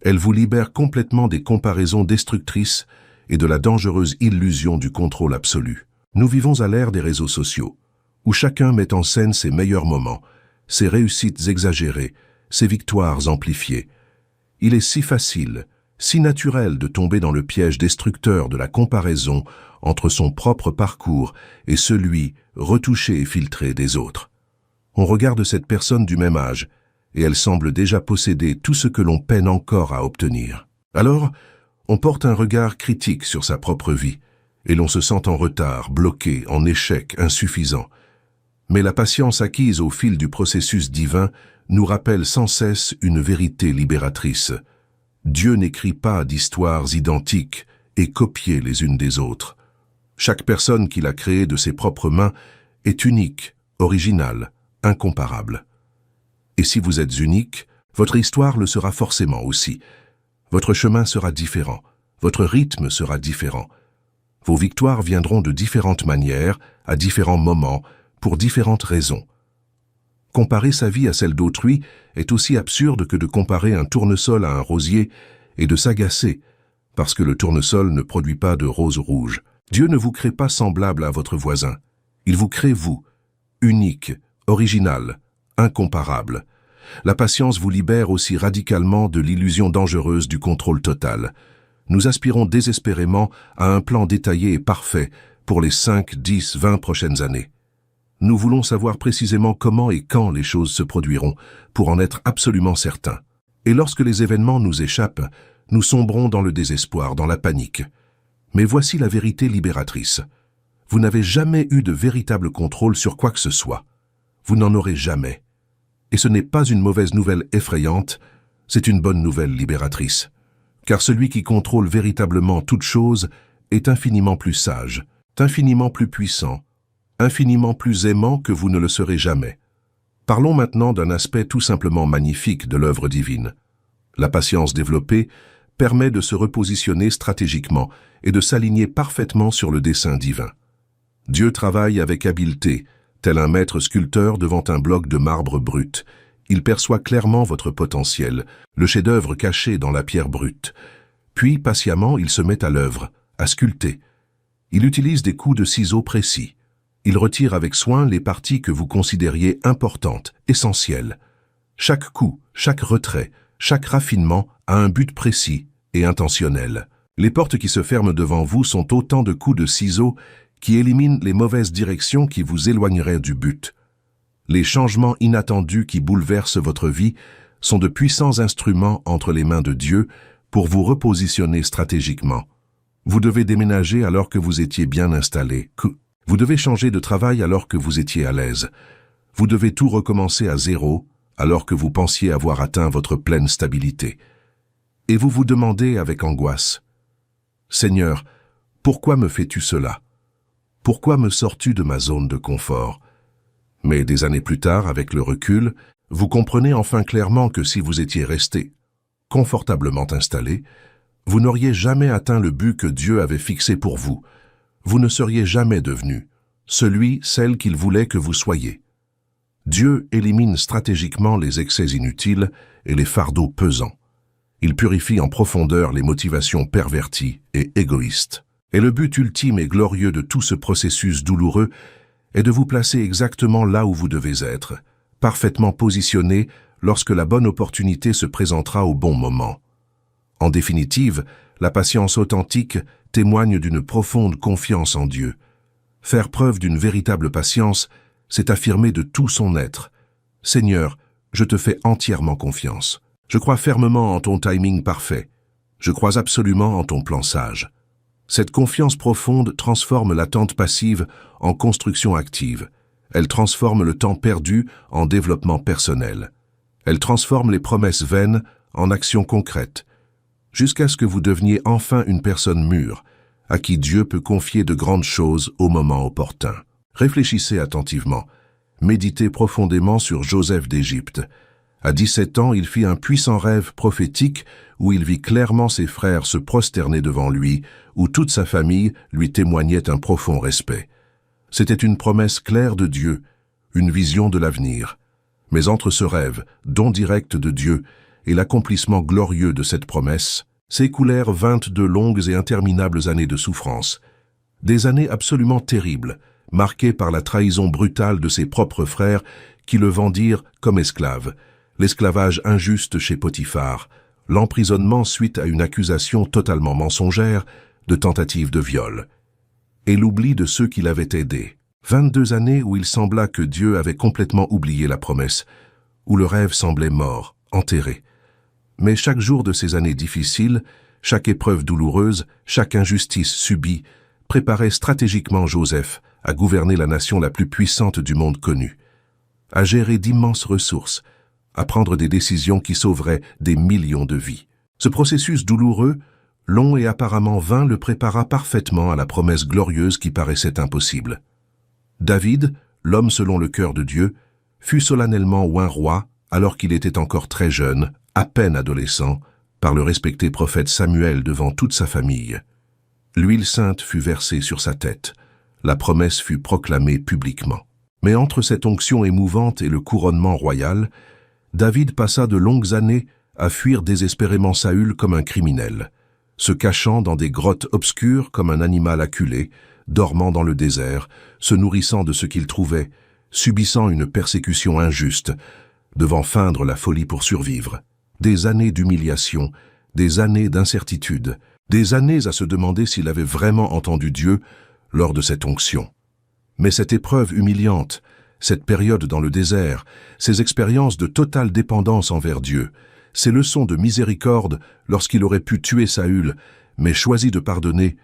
Elle vous libère complètement des comparaisons destructrices et de la dangereuse illusion du contrôle absolu. Nous vivons à l'ère des réseaux sociaux, où chacun met en scène ses meilleurs moments, ses réussites exagérées, ses victoires amplifiées. Il est si facile, si naturel de tomber dans le piège destructeur de la comparaison entre son propre parcours et celui retouché et filtré des autres. On regarde cette personne du même âge, et elle semble déjà posséder tout ce que l'on peine encore à obtenir. Alors, on porte un regard critique sur sa propre vie, et l'on se sent en retard, bloqué, en échec, insuffisant. Mais la patience acquise au fil du processus divin nous rappelle sans cesse une vérité libératrice. Dieu n'écrit pas d'histoires identiques et copiées les unes des autres. Chaque personne qu'il a créée de ses propres mains est unique, originale, incomparable. Et si vous êtes unique, votre histoire le sera forcément aussi. Votre chemin sera différent, votre rythme sera différent. Vos victoires viendront de différentes manières, à différents moments, pour différentes raisons. Comparer sa vie à celle d'autrui est aussi absurde que de comparer un tournesol à un rosier et de s'agacer, parce que le tournesol ne produit pas de roses rouges. Dieu ne vous crée pas semblable à votre voisin. Il vous crée vous, unique, original, incomparable. La patience vous libère aussi radicalement de l'illusion dangereuse du contrôle total. Nous aspirons désespérément à un plan détaillé et parfait pour les 5, 10, 20 prochaines années. Nous voulons savoir précisément comment et quand les choses se produiront pour en être absolument certains. Et lorsque les événements nous échappent, nous sombrons dans le désespoir, dans la panique. Mais voici la vérité libératrice. Vous n'avez jamais eu de véritable contrôle sur quoi que ce soit. Vous n'en aurez jamais. Et ce n'est pas une mauvaise nouvelle effrayante, c'est une bonne nouvelle libératrice. Car celui qui contrôle véritablement toute chose est infiniment plus sage, infiniment plus puissant, infiniment plus aimant que vous ne le serez jamais. Parlons maintenant d'un aspect tout simplement magnifique de l'œuvre divine. La patience développée permet de se repositionner stratégiquement et de s'aligner parfaitement sur le dessein divin. Dieu travaille avec habileté, tel un maître sculpteur devant un bloc de marbre brut. Il perçoit clairement votre potentiel, le chef-d'œuvre caché dans la pierre brute. Puis, patiemment, il se met à l'œuvre, à sculpter. Il utilise des coups de ciseaux précis. Il retire avec soin les parties que vous considériez importantes, essentielles. Chaque coup, chaque retrait, chaque raffinement a un but précis et intentionnel. Les portes qui se ferment devant vous sont autant de coups de ciseaux qui éliminent les mauvaises directions qui vous éloigneraient du but. Les changements inattendus qui bouleversent votre vie sont de puissants instruments entre les mains de Dieu pour vous repositionner stratégiquement. Vous devez déménager alors que vous étiez bien installé. Vous devez changer de travail alors que vous étiez à l'aise. Vous devez tout recommencer à zéro alors que vous pensiez avoir atteint votre pleine stabilité. Et vous vous demandez avec angoisse, « Seigneur, pourquoi me fais-tu cela? Pourquoi me sors-tu de ma zone de confort ?» Mais des années plus tard, avec le recul, vous comprenez enfin clairement que si vous étiez resté confortablement installé, vous n'auriez jamais atteint le but que Dieu avait fixé pour vous. Vous ne seriez jamais devenu celle qu'il voulait que vous soyez. Dieu élimine stratégiquement les excès inutiles et les fardeaux pesants. Il purifie en profondeur les motivations perverties et égoïstes. Et le but ultime et glorieux de tout ce processus douloureux est de vous placer exactement là où vous devez être, parfaitement positionné lorsque la bonne opportunité se présentera au bon moment. En définitive, la patience authentique témoigne d'une profonde confiance en Dieu. Faire preuve d'une véritable patience, c'est affirmer de tout son être. « Seigneur, je te fais entièrement confiance. Je crois fermement en ton timing parfait. Je crois absolument en ton plan sage. » Cette confiance profonde transforme l'attente passive en construction active. Elle transforme le temps perdu en développement personnel. Elle transforme les promesses vaines en actions concrètes, jusqu'à ce que vous deveniez enfin une personne mûre, à qui Dieu peut confier de grandes choses au moment opportun. Réfléchissez attentivement. Méditez profondément sur Joseph d'Égypte. À 17 ans, il fit un puissant rêve prophétique où il vit clairement ses frères se prosterner devant lui, où toute sa famille lui témoignait un profond respect. C'était une promesse claire de Dieu, une vision de l'avenir. Mais entre ce rêve, don direct de Dieu, et l'accomplissement glorieux de cette promesse, s'écoulèrent 22 longues et interminables années de souffrance. Des années absolument terribles, marquées par la trahison brutale de ses propres frères qui le vendirent comme esclave, l'esclavage injuste chez Potiphar, l'emprisonnement suite à une accusation totalement mensongère de tentative de viol, et l'oubli de ceux qui l'avaient aidé. 22 années où il sembla que Dieu avait complètement oublié la promesse, où le rêve semblait mort, enterré. Mais chaque jour de ces années difficiles, chaque épreuve douloureuse, chaque injustice subie, préparait stratégiquement Joseph à gouverner la nation la plus puissante du monde connu, à gérer d'immenses ressources, à prendre des décisions qui sauveraient des millions de vies. Ce processus douloureux, long et apparemment vain, le prépara parfaitement à la promesse glorieuse qui paraissait impossible. David, l'homme selon le cœur de Dieu, fut solennellement oint roi alors qu'il était encore très jeune, à peine adolescent, par le respecté prophète Samuel devant toute sa famille. L'huile sainte fut versée sur sa tête. La promesse fut proclamée publiquement. Mais entre cette onction émouvante et le couronnement royal, David passa de longues années à fuir désespérément Saül comme un criminel, se cachant dans des grottes obscures comme un animal acculé, dormant dans le désert, se nourrissant de ce qu'il trouvait, subissant une persécution injuste, devant feindre la folie pour survivre. Des années d'humiliation, des années d'incertitude, des années à se demander s'il avait vraiment entendu Dieu lors de cette onction. Mais cette épreuve humiliante, cette période dans le désert, ces expériences de totale dépendance envers Dieu, ces leçons de miséricorde lorsqu'il aurait pu tuer Saül, mais choisi de pardonner,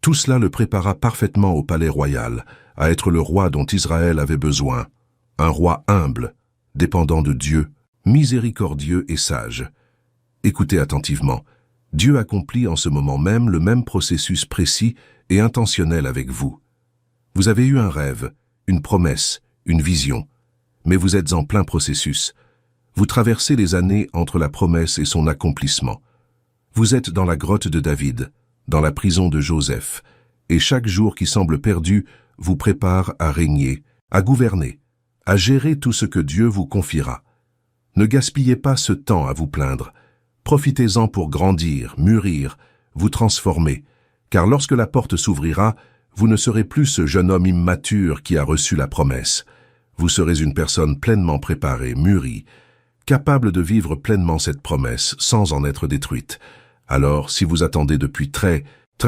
tout cela le prépara parfaitement au palais royal, à être le roi dont Israël avait besoin, un roi humble, dépendant de Dieu, miséricordieux et sage. Écoutez attentivement, Dieu accomplit en ce moment même le même processus précis et intentionnel avec vous. Vous avez eu un rêve, une promesse, une vision, mais vous êtes en plein processus. Vous traversez les années entre la promesse et son accomplissement. Vous êtes dans la grotte de David, dans la prison de Joseph, et chaque jour qui semble perdu vous prépare à régner, à gouverner, à gérer tout ce que Dieu vous confiera. Ne gaspillez pas ce temps à vous plaindre. Profitez-en pour grandir, mûrir, vous transformer, car lorsque la porte s'ouvrira, vous ne serez plus ce jeune homme immature qui a reçu la promesse. Vous serez une personne pleinement préparée, mûrie, capable de vivre pleinement cette promesse sans en être détruite. Alors, si vous attendez depuis très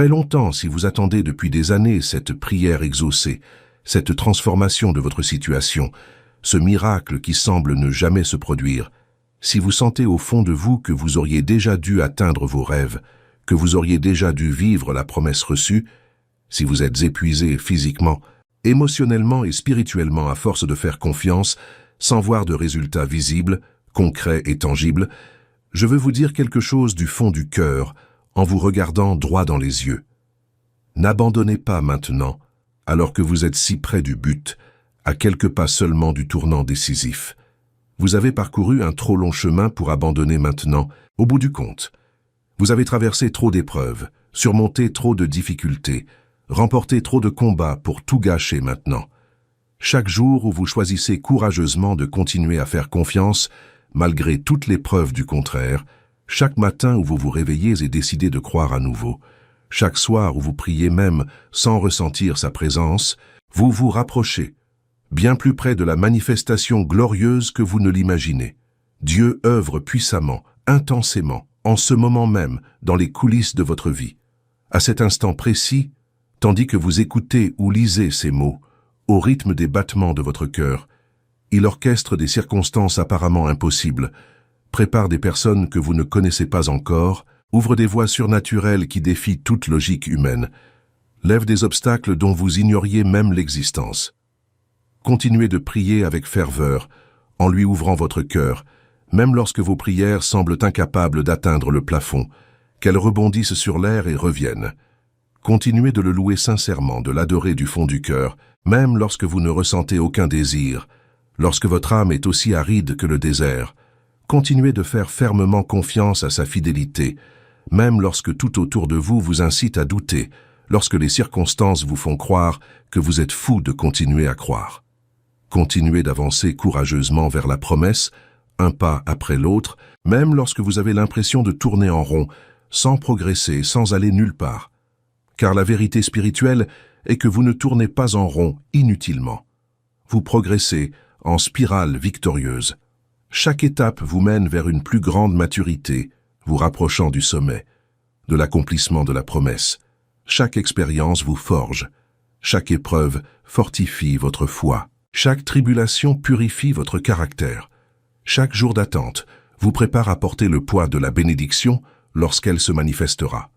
longtemps, si vous attendez depuis des années cette prière exaucée, cette transformation de votre situation, ce miracle qui semble ne jamais se produire, Si vous sentez au fond de vous que vous auriez déjà dû atteindre vos rêves, que vous auriez déjà dû vivre la promesse reçue, si vous êtes épuisé physiquement, émotionnellement et spirituellement à force de faire confiance, sans voir de résultats visibles, concrets et tangibles, je veux vous dire quelque chose du fond du cœur en vous regardant droit dans les yeux. N'abandonnez pas maintenant, alors que vous êtes si près du but, à quelques pas seulement du tournant décisif. Vous avez parcouru un trop long chemin pour abandonner maintenant, au bout du compte. Vous avez traversé trop d'épreuves, surmonté trop de difficultés, remporté trop de combats pour tout gâcher maintenant. Chaque jour où vous choisissez courageusement de continuer à faire confiance, malgré toutes les preuves du contraire, chaque matin où vous vous réveillez et décidez de croire à nouveau, chaque soir où vous priez même sans ressentir sa présence, vous vous rapprochez, bien plus près de la manifestation glorieuse que vous ne l'imaginez. Dieu œuvre puissamment, intensément, en ce moment même, dans les coulisses de votre vie. À cet instant précis, tandis que vous écoutez ou lisez ces mots, au rythme des battements de votre cœur, il orchestre des circonstances apparemment impossibles, prépare des personnes que vous ne connaissez pas encore, ouvre des voies surnaturelles qui défient toute logique humaine, lève des obstacles dont vous ignoriez même l'existence. Continuez de prier avec ferveur, en lui ouvrant votre cœur, même lorsque vos prières semblent incapables d'atteindre le plafond, qu'elles rebondissent sur l'air et reviennent. Continuez de le louer sincèrement, de l'adorer du fond du cœur, même lorsque vous ne ressentez aucun désir, lorsque votre âme est aussi aride que le désert. Continuez de faire fermement confiance à sa fidélité, même lorsque tout autour de vous vous incite à douter, lorsque les circonstances vous font croire que vous êtes fou de continuer à croire. Continuez d'avancer courageusement vers la promesse, un pas après l'autre, même lorsque vous avez l'impression de tourner en rond, sans progresser, sans aller nulle part. Car la vérité spirituelle est que vous ne tournez pas en rond inutilement. Vous progressez en spirale victorieuse. Chaque étape vous mène vers une plus grande maturité, vous rapprochant du sommet, de l'accomplissement de la promesse. Chaque expérience vous forge. Chaque épreuve fortifie votre foi. Chaque tribulation purifie votre caractère. Chaque jour d'attente vous prépare à porter le poids de la bénédiction lorsqu'elle se manifestera.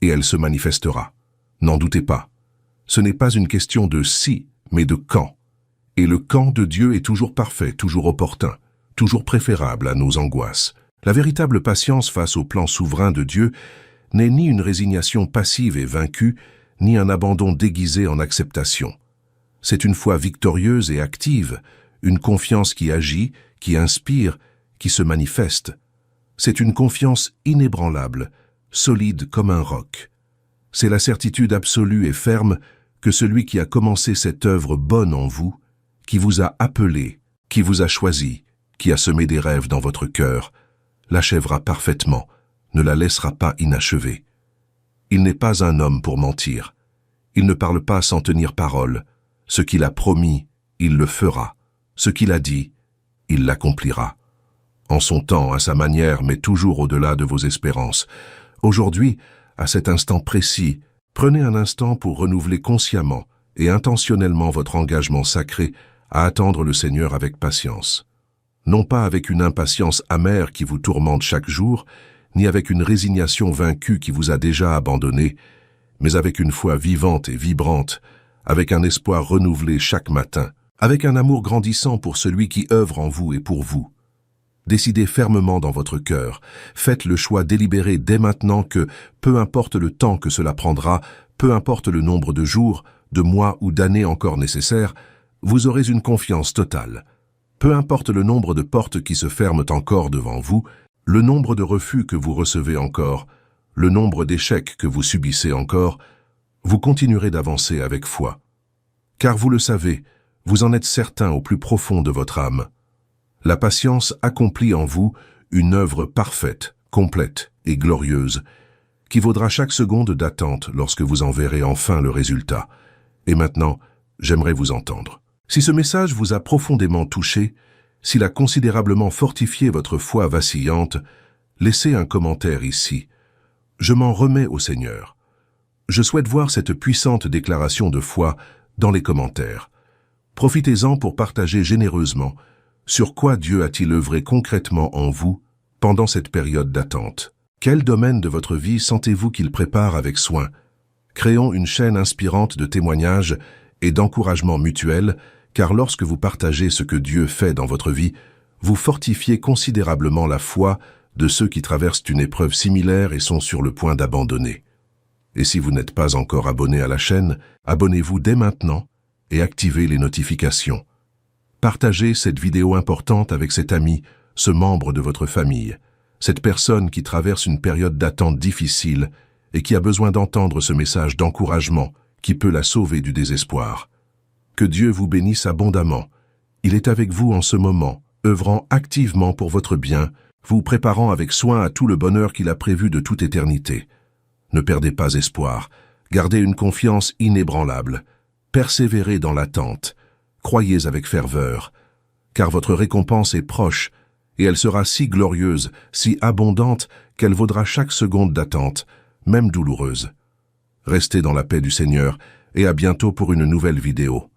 Et elle se manifestera. N'en doutez pas. Ce n'est pas une question de si, mais de quand. Et le quand de Dieu est toujours parfait, toujours opportun, toujours préférable à nos angoisses. La véritable patience face au plan souverain de Dieu n'est ni une résignation passive et vaincue, ni un abandon déguisé en acceptation. C'est une foi victorieuse et active, une confiance qui agit, qui inspire, qui se manifeste. C'est une confiance inébranlable, solide comme un roc. C'est la certitude absolue et ferme que celui qui a commencé cette œuvre bonne en vous, qui vous a appelé, qui vous a choisi, qui a semé des rêves dans votre cœur, l'achèvera parfaitement, ne la laissera pas inachevée. Il n'est pas un homme pour mentir. Il ne parle pas sans tenir parole. Ce qu'il a promis, il le fera. Ce qu'il a dit, il l'accomplira. En son temps, à sa manière, mais toujours au-delà de vos espérances. Aujourd'hui, à cet instant précis, prenez un instant pour renouveler consciemment et intentionnellement votre engagement sacré à attendre le Seigneur avec patience. Non pas avec une impatience amère qui vous tourmente chaque jour, ni avec une résignation vaincue qui vous a déjà abandonné, mais avec une foi vivante et vibrante, avec un espoir renouvelé chaque matin, avec un amour grandissant pour celui qui œuvre en vous et pour vous. Décidez fermement dans votre cœur, faites le choix délibéré dès maintenant que, peu importe le temps que cela prendra, peu importe le nombre de jours, de mois ou d'années encore nécessaires, vous aurez une confiance totale. Peu importe le nombre de portes qui se ferment encore devant vous, le nombre de refus que vous recevez encore, le nombre d'échecs que vous subissez encore, vous continuerez d'avancer avec foi. Car vous le savez, vous en êtes certain au plus profond de votre âme. La patience accomplit en vous une œuvre parfaite, complète et glorieuse, qui vaudra chaque seconde d'attente lorsque vous en verrez enfin le résultat. Et maintenant, j'aimerais vous entendre. Si ce message vous a profondément touché, s'il a considérablement fortifié votre foi vacillante, laissez un commentaire ici. Je m'en remets au Seigneur. Je souhaite voir cette puissante déclaration de foi dans les commentaires. Profitez-en pour partager généreusement, Sur quoi Dieu a-t-il œuvré concrètement en vous pendant cette période d'attente? Quel domaine de votre vie sentez-vous qu'il prépare avec soin? Créons une chaîne inspirante de témoignages et d'encouragement mutuel, car lorsque vous partagez ce que Dieu fait dans votre vie, vous fortifiez considérablement la foi de ceux qui traversent une épreuve similaire et sont sur le point d'abandonner. Et si vous n'êtes pas encore abonné à la chaîne, abonnez-vous dès maintenant et activez les notifications. Partagez cette vidéo importante avec cet ami, ce membre de votre famille, cette personne qui traverse une période d'attente difficile et qui a besoin d'entendre ce message d'encouragement qui peut la sauver du désespoir. Que Dieu vous bénisse abondamment. Il est avec vous en ce moment, œuvrant activement pour votre bien, vous préparant avec soin à tout le bonheur qu'il a prévu de toute éternité. Ne perdez pas espoir, gardez une confiance inébranlable, persévérez dans l'attente, croyez avec ferveur, car votre récompense est proche, et elle sera si glorieuse, si abondante, qu'elle vaudra chaque seconde d'attente, même douloureuse. Restez dans la paix du Seigneur, et à bientôt pour une nouvelle vidéo.